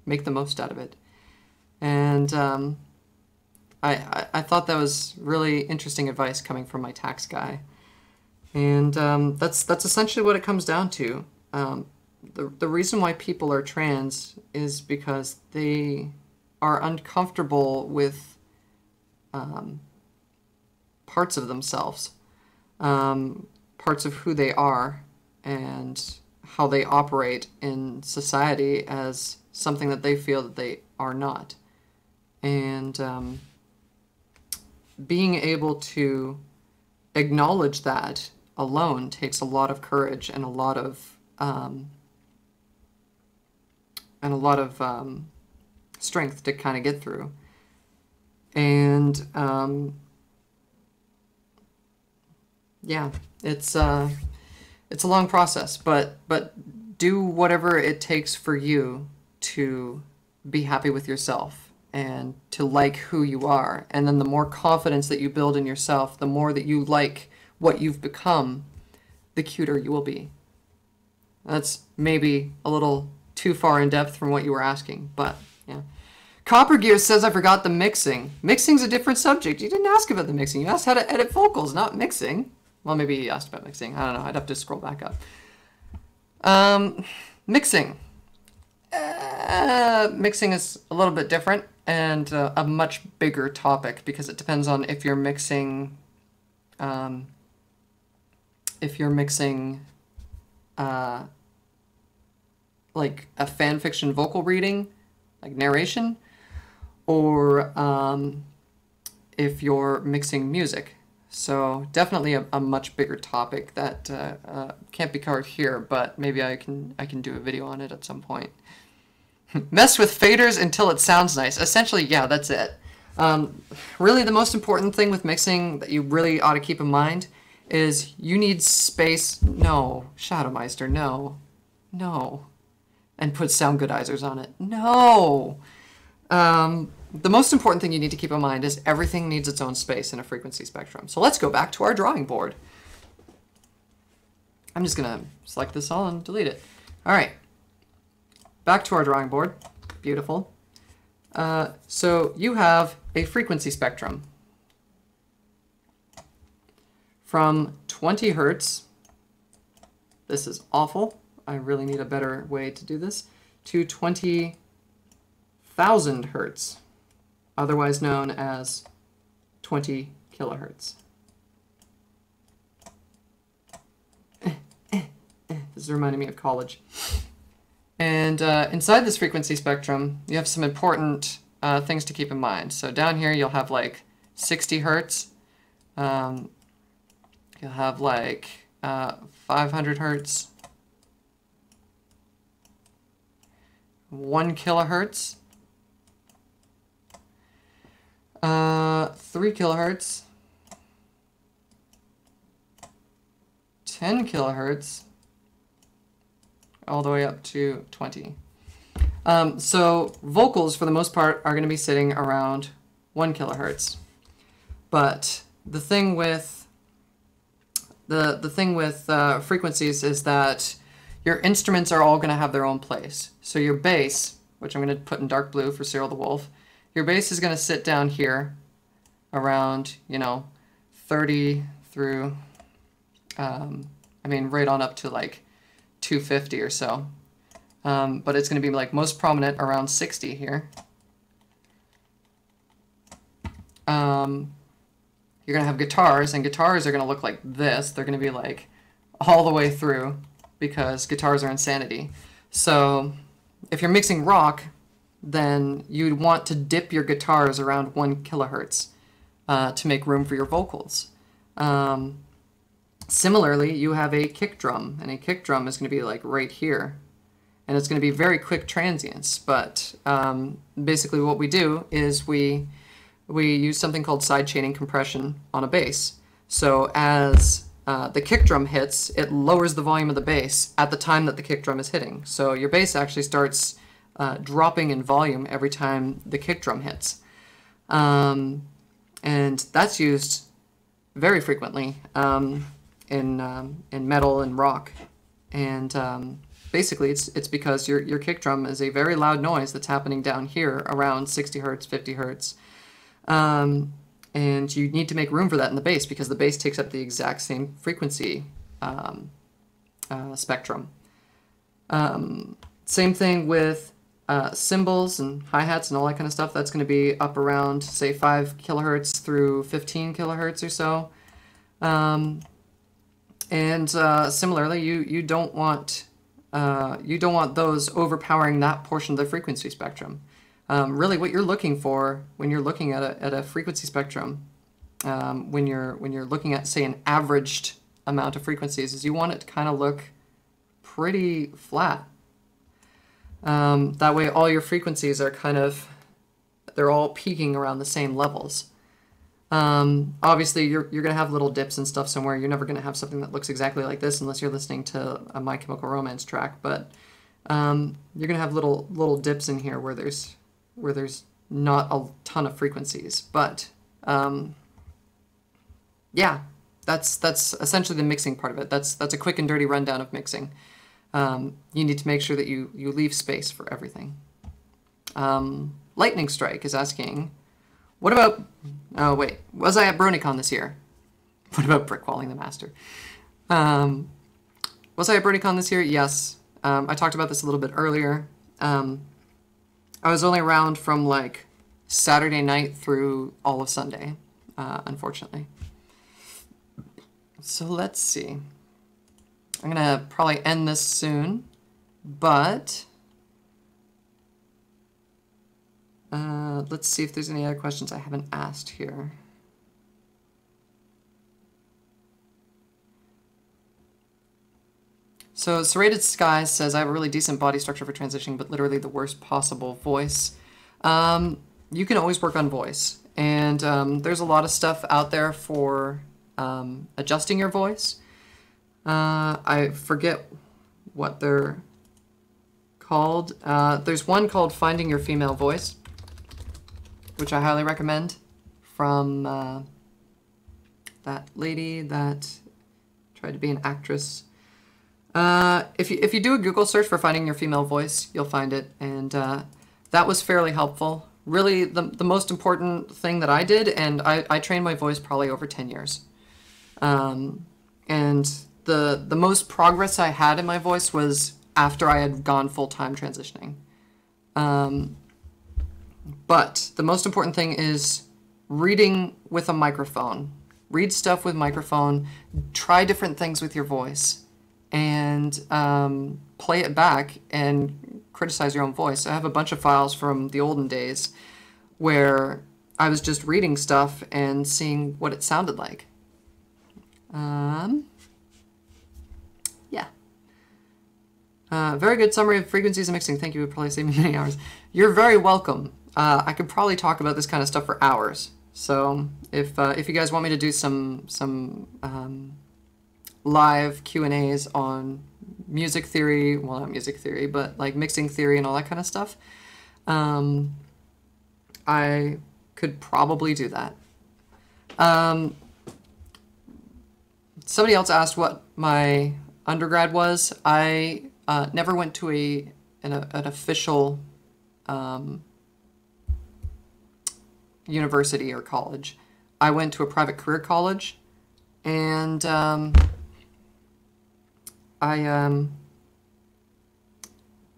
make the most out of it. And I thought that was really interesting advice coming from my tax guy. And that's essentially what it comes down to. The reason why people are trans is because they are uncomfortable with parts of themselves, parts of who they are, and how they operate in society as something that they feel that they are not. And being able to acknowledge that alone takes a lot of courage and a lot of strength to kind of get through. And yeah, it's a long process, but do whatever it takes for you to be happy with yourself and to like who you are. And then the more confidence that you build in yourself, the more that you like what you've become, the cuter you will be. That's maybe a little too far in depth from what you were asking, but yeah. Copper Gear says I forgot the mixing. Mixing's a different subject. You didn't ask about the mixing. You asked how to edit vocals, not mixing. Well, maybe you asked about mixing. I don't know. I'd have to scroll back up. Mixing. Mixing is a little bit different. and a much bigger topic because it depends on if you're mixing, like a fan fiction vocal reading, like narration, or if you're mixing music. So definitely a much bigger topic that can't be covered here, but maybe I can do a video on it at some point. Mess with faders until it sounds nice. Essentially, yeah, that's it. Really, the most important thing with mixing that you really ought to keep in mind is you need space. No, Shadowmeister, no. No. And put sound goodizers on it. No! The most important thing you need to keep in mind is everything needs its own space in a frequency spectrum. So let's go back to our drawing board. I'm just going to select this all and delete it. All right. Back to our drawing board. Beautiful. So you have a frequency spectrum from 20 hertz. This is awful. I really need a better way to do this. To 20,000 hertz, otherwise known as 20 kilohertz. This is reminding me of college. And inside this frequency spectrum, you have some important things to keep in mind. So down here, you'll have like 60 hertz. You'll have like 500 hertz. 1 kilohertz. 3 kilohertz. 10 kilohertz. All the way up to 20. So vocals, for the most part, are going to be sitting around 1 kilohertz. But the thing with frequencies is that your instruments are all going to have their own place. So your bass, which I'm going to put in dark blue for Cyril the Wolf, your bass is going to sit down here around, 30 through, right on up to like 250 or so. But it's going to be like most prominent around 60 here. You're going to have guitars, and guitars are going to look like this. They're going to be like all the way through because guitars are insanity. So if you're mixing rock, then you'd want to dip your guitars around 1 kilohertz to make room for your vocals. Similarly, you have a kick drum, and a kick drum is going to be like right here. And it's going to be very quick transients, but basically what we do is we use something called side chaining compression on a bass. So as the kick drum hits, it lowers the volume of the bass at the time that the kick drum is hitting. So your bass actually starts dropping in volume every time the kick drum hits. And that's used very frequently in metal and rock. And basically it's because your kick drum is a very loud noise that's happening down here around 60 hertz, 50 hertz. And you need to make room for that in the bass because the bass takes up the exact same frequency spectrum. Same thing with cymbals and hi-hats and all that kind of stuff. That's going to be up around, say, 5 kilohertz through 15 kilohertz or so. Similarly, you don't want those overpowering that portion of the frequency spectrum. Really, what you're looking for when you're looking at a frequency spectrum, when you're looking at, say, an averaged amount of frequencies, is you want it to kind of look pretty flat. That way, all your frequencies are they're all peaking around the same levels. Obviously, you're going to have little dips and stuff somewhere. You're never going to have something that looks exactly like this unless you're listening to a My Chemical Romance track. But you're going to have little dips in here where there's not a ton of frequencies. But yeah, that's essentially the mixing part of it. That's a quick and dirty rundown of mixing. You need to make sure that you leave space for everything. Lightning Strike is asking, what about... Oh, wait. Was I at BronyCon this year? What about brickwalling the master? Was I at BronyCon this year? Yes. I talked about this a little bit earlier. I was only around from like Saturday night through all of Sunday, unfortunately. So let's see. I'm gonna probably end this soon, but let's see if there's any other questions I haven't asked here. So Serrated Sky says, I have a really decent body structure for transitioning, but literally the worst possible voice. You can always work on voice. And there's a lot of stuff out there for adjusting your voice. I forget what they're called. There's one called Finding Your Female Voice, which I highly recommend, from that lady that tried to be an actress. If you do a Google search for Finding Your Female Voice, you'll find it, and that was fairly helpful. Really, the most important thing that I did, and I trained my voice probably over 10 years. And the most progress I had in my voice was after I had gone full-time transitioning. But the most important thing is reading with a microphone. Read stuff with microphone. Try different things with your voice. And play it back and criticize your own voice. I have a bunch of files from the olden days where I was just reading stuff and seeing what it sounded like. Yeah. Very good summary of frequencies and mixing. Thank you. It would probably save me many hours. You're very welcome. I could probably talk about this kind of stuff for hours. So if you guys want me to do some live Q&As on music theory, well, not music theory, but like mixing theory and all that kind of stuff, I could probably do that. Somebody else asked what my undergrad was. I never went to an official university or college. I went to a private career college, and I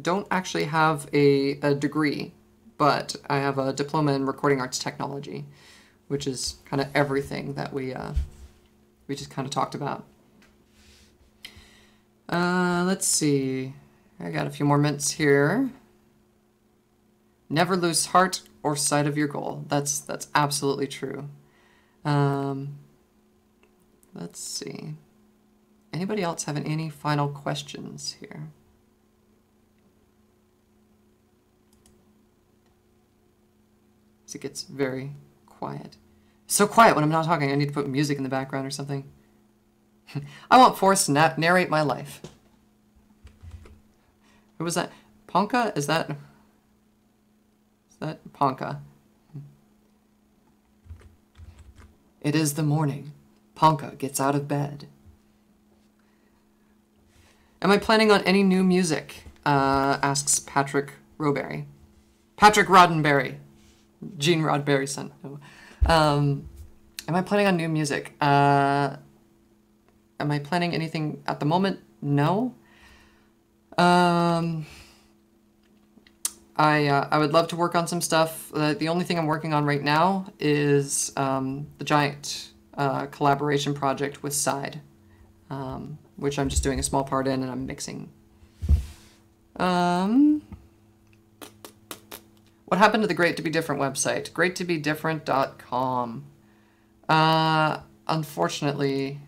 don't actually have a degree, but I have a diploma in recording arts technology, which is kind of everything that we just kind of talked about. Let's see. I got a few more minutes here. Never lose heart or sight of your goal. That's absolutely true. Let's see. Anybody else having any final questions here? As it gets very quiet. So quiet when I'm not talking. I need to put music in the background or something. I want Forrest to narrate my life. Who was that? Ponka? Is that Ponka? It is the morning. Ponka gets out of bed. Am I planning on any new music? Asks Patrick Roberry. Patrick Roddenberry. Gene Roddenberry's son. No. Am I planning on new music? Am I planning anything at the moment? No. I would love to work on some stuff. The only thing I'm working on right now is the giant collaboration project with Side, which I'm just doing a small part in, and I'm mixing. What happened to the Great to Be Different website? GreatToBeDifferent.com. Unfortunately,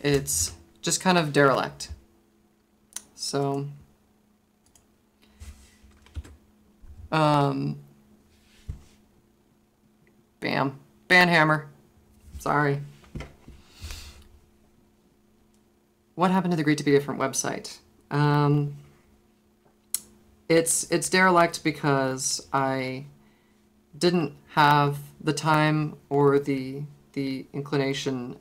it's just kind of derelict. So, bam. Banhammer. Sorry. What happened to the Great to Be Different website? It's derelict because I didn't have the time or the inclination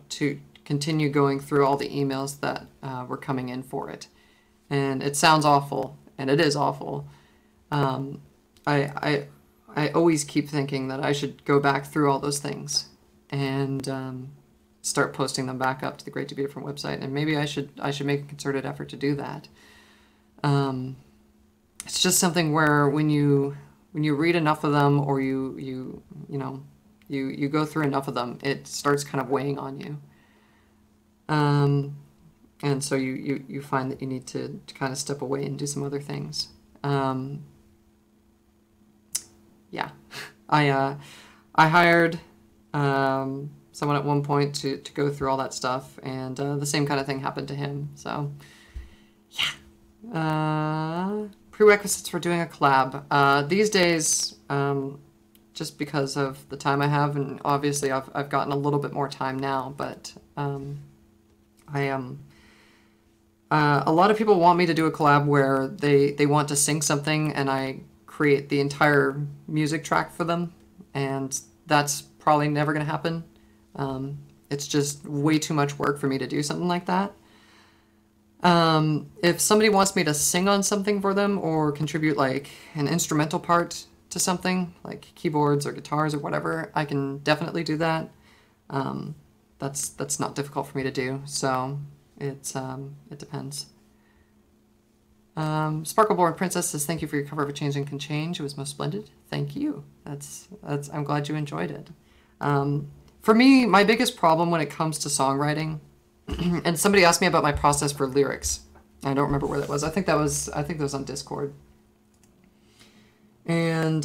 to continue going through all the emails that were coming in for it. And it sounds awful, and it is awful. I always keep thinking that I should go back through all those things and start posting them back up to the Great to Be Different website, and maybe I should make a concerted effort to do that. It's just something where when you when you read enough of them, or you go through enough of them, it starts kind of weighing on you. And so you find that you need to kind of step away and do some other things. Yeah, I hired someone at one point to go through all that stuff, and the same kind of thing happened to him. So yeah, prerequisites for doing a collab. These days, just because of the time I have, and obviously I've gotten a little bit more time now, but I am. A lot of people want me to do a collab where they want to sing something and I create the entire music track for them, and that's probably never going to happen. It's just way too much work for me to do something like that. If somebody wants me to sing on something for them or contribute like an instrumental part to something, like keyboards or guitars or whatever, I can definitely do that. That's not difficult for me to do, so it depends. Sparkleborn Princess says, thank you for your cover of A Changing Can Change. It was most splendid. Thank you. I'm glad you enjoyed it. For me, my biggest problem when it comes to songwriting, and somebody asked me about my process for lyrics. I don't remember where that was. I think that was on Discord. And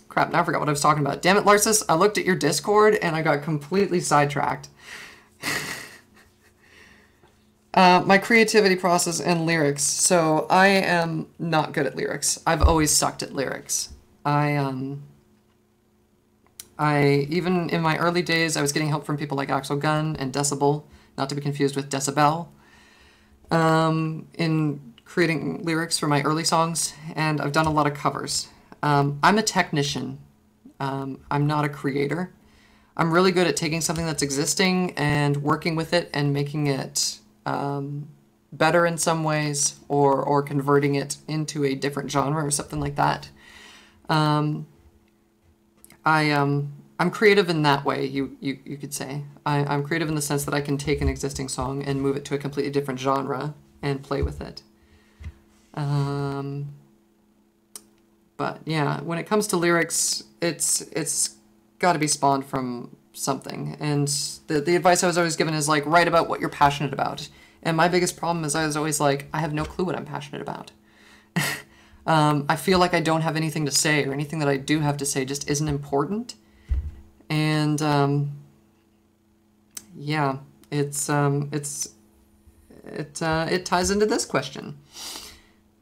crap, now I forgot what I was talking about. Damn it, Larsis, I looked at your Discord and I got completely sidetracked. My creativity process and lyrics. So I am not good at lyrics. I've always sucked at lyrics. I even in my early days, I was getting help from people like Axel Gunn and Decibel, not to be confused with Decibel, in creating lyrics for my early songs, and I've done a lot of covers. I'm a technician. I'm not a creator. I'm really good at taking something that's existing and working with it and making it better in some ways, or converting it into a different genre or something like that. I'm creative in that way, you could say. I'm creative in the sense that I can take an existing song and move it to a completely different genre and play with it. But yeah, when it comes to lyrics, it's got to be spawned from something. And the advice I was always given is like, write about what you're passionate about. And my biggest problem is I was always like, I have no clue what I'm passionate about. I feel like I don't have anything to say, or anything that I do have to say just isn't important. And yeah, it ties into this question.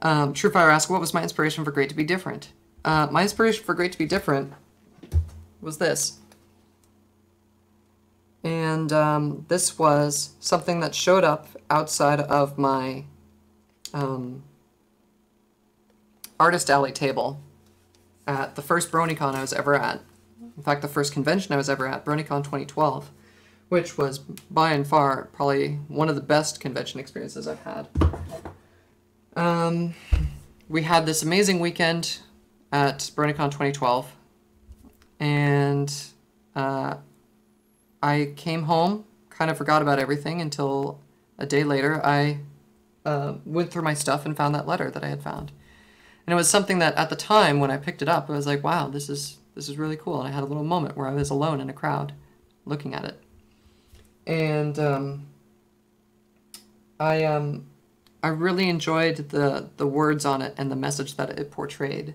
Truefire asked, what was my inspiration for Great to Be Different? My inspiration for Great to Be Different was this. And this was something that showed up outside of my Artist Alley table at the first BronyCon I was ever at. In fact, the first convention I was ever at, BronyCon 2012, which was by and far probably one of the best convention experiences I've had. We had this amazing weekend at BronyCon 2012, and I came home, kind of forgot about everything until a day later I went through my stuff and found that letter that I had found. And it was something that at the time when I picked it up, I was like, wow, this is really cool. And I had a little moment where I was alone in a crowd looking at it. And I really enjoyed the words on it and the message that it portrayed.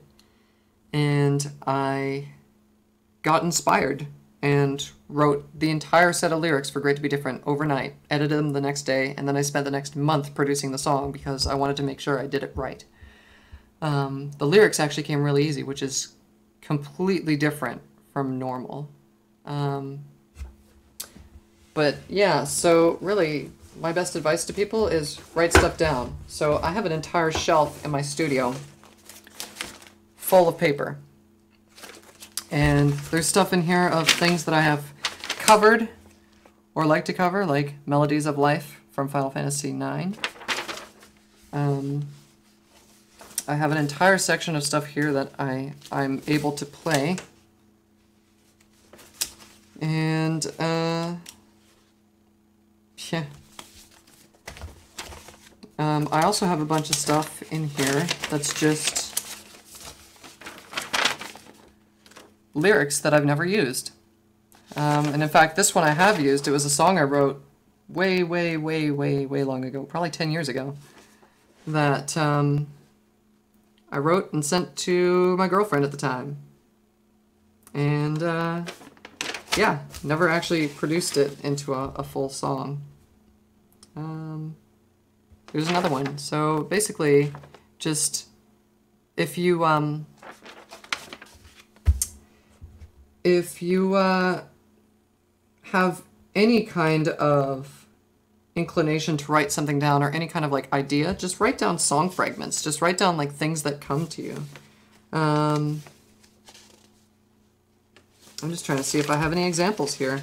And I got inspired and wrote the entire set of lyrics for Great to Be Different overnight, edited them the next day, and then I spent the next month producing the song because I wanted to make sure I did it right. The lyrics actually came really easy, which is completely different from normal. But yeah, so really, my best advice to people is write stuff down. So I have an entire shelf in my studio full of paper. And there's stuff in here of things that I have covered or like to cover, like Melodies of Life from Final Fantasy IX. I have an entire section of stuff here that I'm able to play. And, yeah. I also have a bunch of stuff in here that's just lyrics that I've never used. And in fact, this one I have used. It was a song I wrote way long ago, probably 10 years ago, that I wrote and sent to my girlfriend at the time. And yeah, never actually produced it into a full song. Here's another one. So basically, just if you have any kind of inclination to write something down or any kind of like idea, just write down song fragments. Just write down like things that come to you. I'm just trying to see if I have any examples here.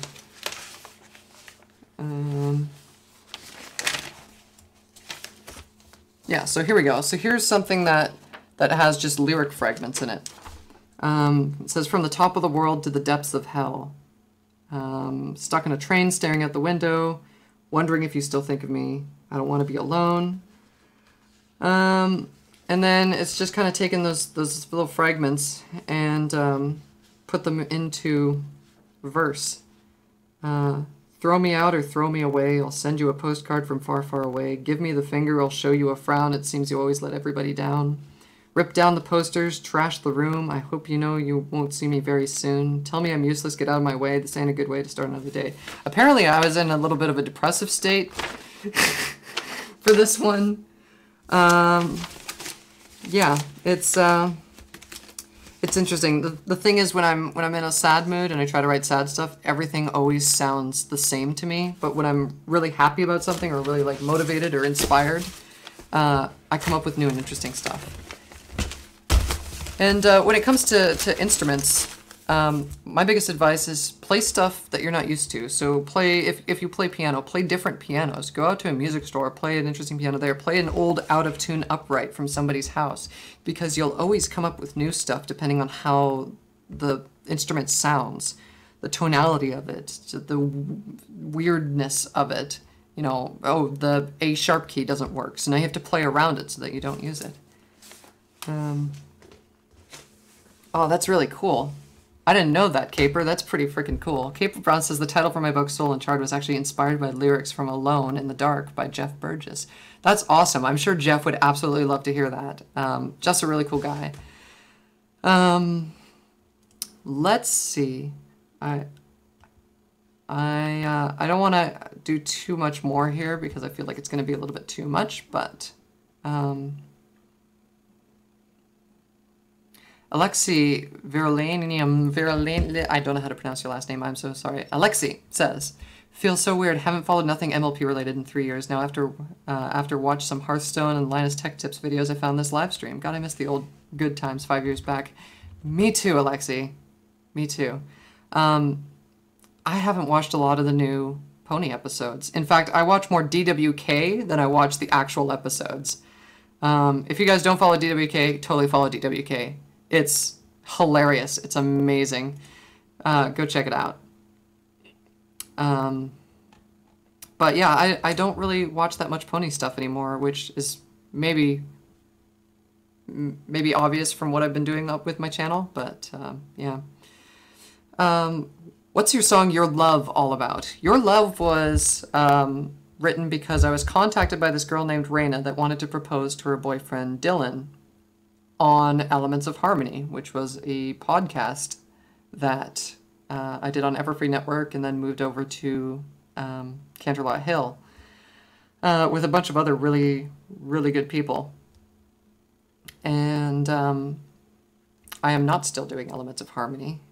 Yeah, so here we go. So here's something that has just lyric fragments in it. It says, from the top of the world to the depths of hell. Stuck in a train, staring out the window, wondering if you still think of me. I don't want to be alone. And then it's just kind of taken those little fragments and put them into verse. Throw me out or throw me away. I'll send you a postcard from far, far away. Give me the finger, I'll show you a frown. It seems you always let everybody down. Rip down the posters, trash the room. I hope you know you won't see me very soon. Tell me I'm useless, get out of my way. This ain't a good way to start another day. Apparently I was in a little bit of a depressive state for this one. Yeah, it's interesting. The thing is, when I'm in a sad mood and I try to write sad stuff, everything always sounds the same to me. But when I'm really happy about something or really like motivated or inspired, I come up with new and interesting stuff. And when it comes to instruments, my biggest advice is play stuff that you're not used to. So play, if you play piano, play different pianos. Go out to a music store, play an interesting piano there. Play an old out-of-tune upright from somebody's house, because you'll always come up with new stuff depending on how the instrument sounds, the tonality of it, the weirdness of it. You know, oh, the A sharp key doesn't work, so now you have to play around it so that you don't use it. Oh, that's really cool. I didn't know that, Caper. That's pretty freaking cool. Caper Brown says the title for my book, Soul and Charred, was actually inspired by lyrics from Alone in the Dark by Jeff Burgess. That's awesome. I'm sure Jeff would absolutely love to hear that. Just a really cool guy. Let's see. I don't want to do too much more here because I feel like it's going to be a little bit too much, but Alexi Viralanium, I don't know how to pronounce your last name, I'm so sorry. Alexi says, feels so weird, haven't followed nothing MLP related in 3 years. Now after watch some Hearthstone and Linus Tech Tips videos, I found this live stream. God, I miss the old good times 5 years back. Me too, Alexi. Me too. I haven't watched a lot of the new Pony episodes. In fact, I watch more DWK than I watch the actual episodes. If you guys don't follow DWK, totally follow DWK. It's hilarious. It's amazing. Go check it out. But yeah, I don't really watch that much Pony stuff anymore, which is maybe obvious from what I've been doing up with my channel, but yeah. What's your song Your Love all about? Your Love was written because I was contacted by this girl named Raina that wanted to propose to her boyfriend Dylan on Elements of Harmony, which was a podcast that I did on Everfree Network and then moved over to Canterlot Hill with a bunch of other really, really good people. And I am not still doing Elements of Harmony.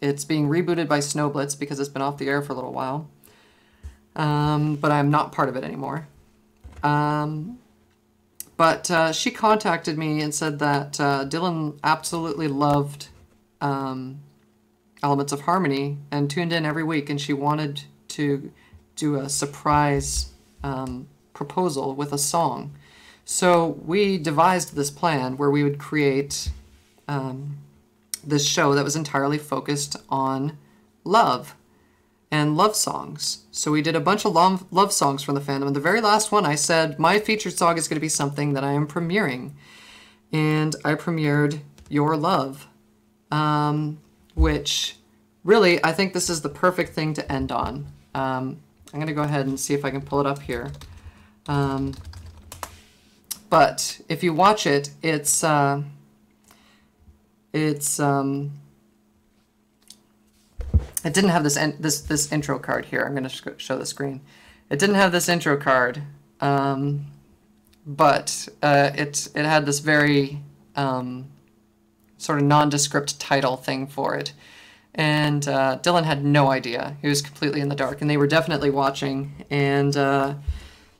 It's being rebooted by Snowblitz because it's been off the air for a little while. But I'm not part of it anymore. But she contacted me and said that Dylan absolutely loved Elements of Harmony and tuned in every week, and she wanted to do a surprise proposal with a song. So we devised this plan where we would create this show that was entirely focused on love and love songs. So we did a bunch of love songs from the fandom. And the very last one, I said, my featured song is going to be something that I am premiering. And I premiered Your Love, which really, I think this is the perfect thing to end on. I'm going to go ahead and see if I can pull it up here. But if you watch it, it didn't have this intro card here. I'm going to show the screen. It didn't have this intro card, but it had this very sort of nondescript title thing for it. And Dylan had no idea. He was completely in the dark, and they were definitely watching. And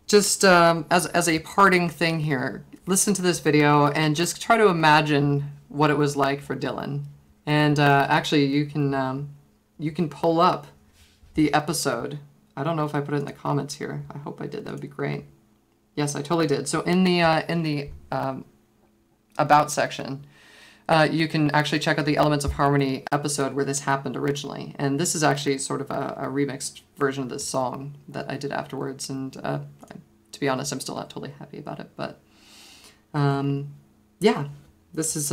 just as a parting thing here, listen to this video and just try to imagine what it was like for Dylan. And actually, you can pull up the episode. I don't know if I put it in the comments here. I hope I did. That would be great. Yes, I totally did. So in the about section, you can actually check out the Elements of Harmony episode where this happened originally. And this is actually sort of a remixed version of this song that I did afterwards. And to be honest, I'm still not totally happy about it. But yeah, this is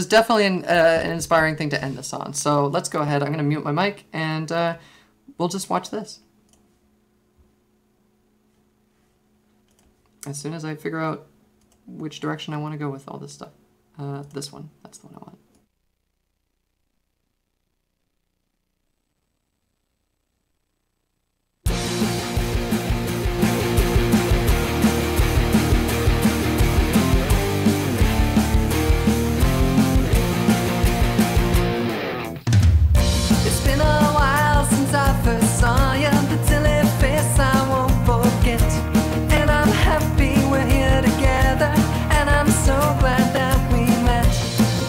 definitely an inspiring thing to end this on. So let's go ahead. I'm going to mute my mic and we'll just watch this. As soon as I figure out which direction I want to go with all this stuff. This one. That's the one I want. It's been a while since I first saw you, the silly face I won't forget. And I'm happy we're here together, and I'm so glad that we met.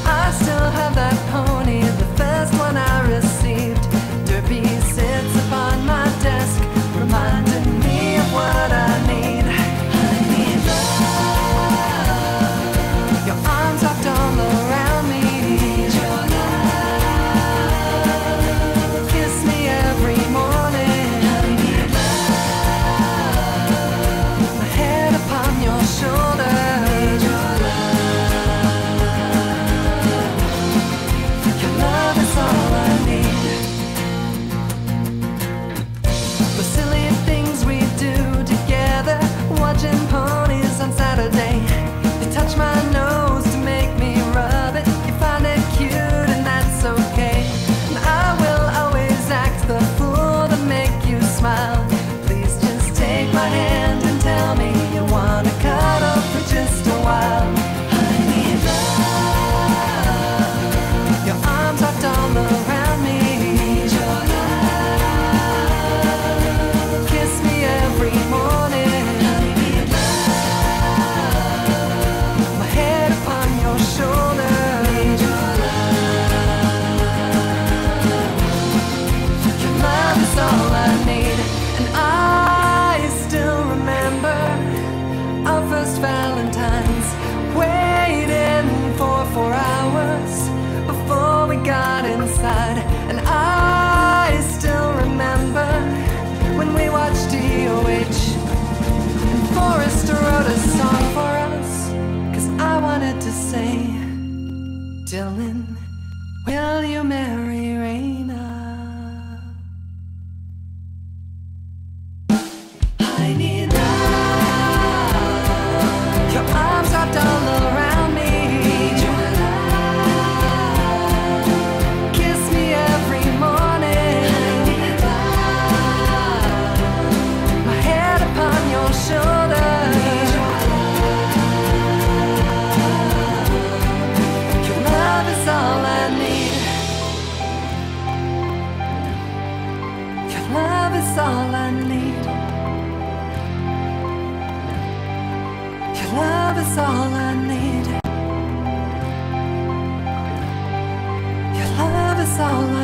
I still have that pony, the first one I received. Derby sits upon my desk, reminding me of what I need. I need love. Your arms wrapped all around me. Need your love. Kiss me every morning. I need love. My head upon your shoulder. Need your love. Your love is all I need. The silly things we do together, watching ponies on Saturday. You touch my nose to make me rub it. You find it cute and that's okay. And I will always act the fool to make you smile. Please just take my hand and tell me you wanna cuddle for just a while. I need love. Your arms wrapped all around me. Need your love. Kiss me every morning. I need love. My head upon your shoulder. Need your love. Your love is all I need. And I still remember our first Valentine's, waiting for 4 hours before we got inside. And I still remember when we watched DOH and Forrest wrote a song for us, 'cause I wanted to say, Dylan, will you marry Raina? I need love. Your arms wrapped all around me. Need your love. Kiss me every morning. I need love. My head upon your shoulder. Need your love. Your love is all I need. Your love is all I need. Your love is all I need. Your love is all I need.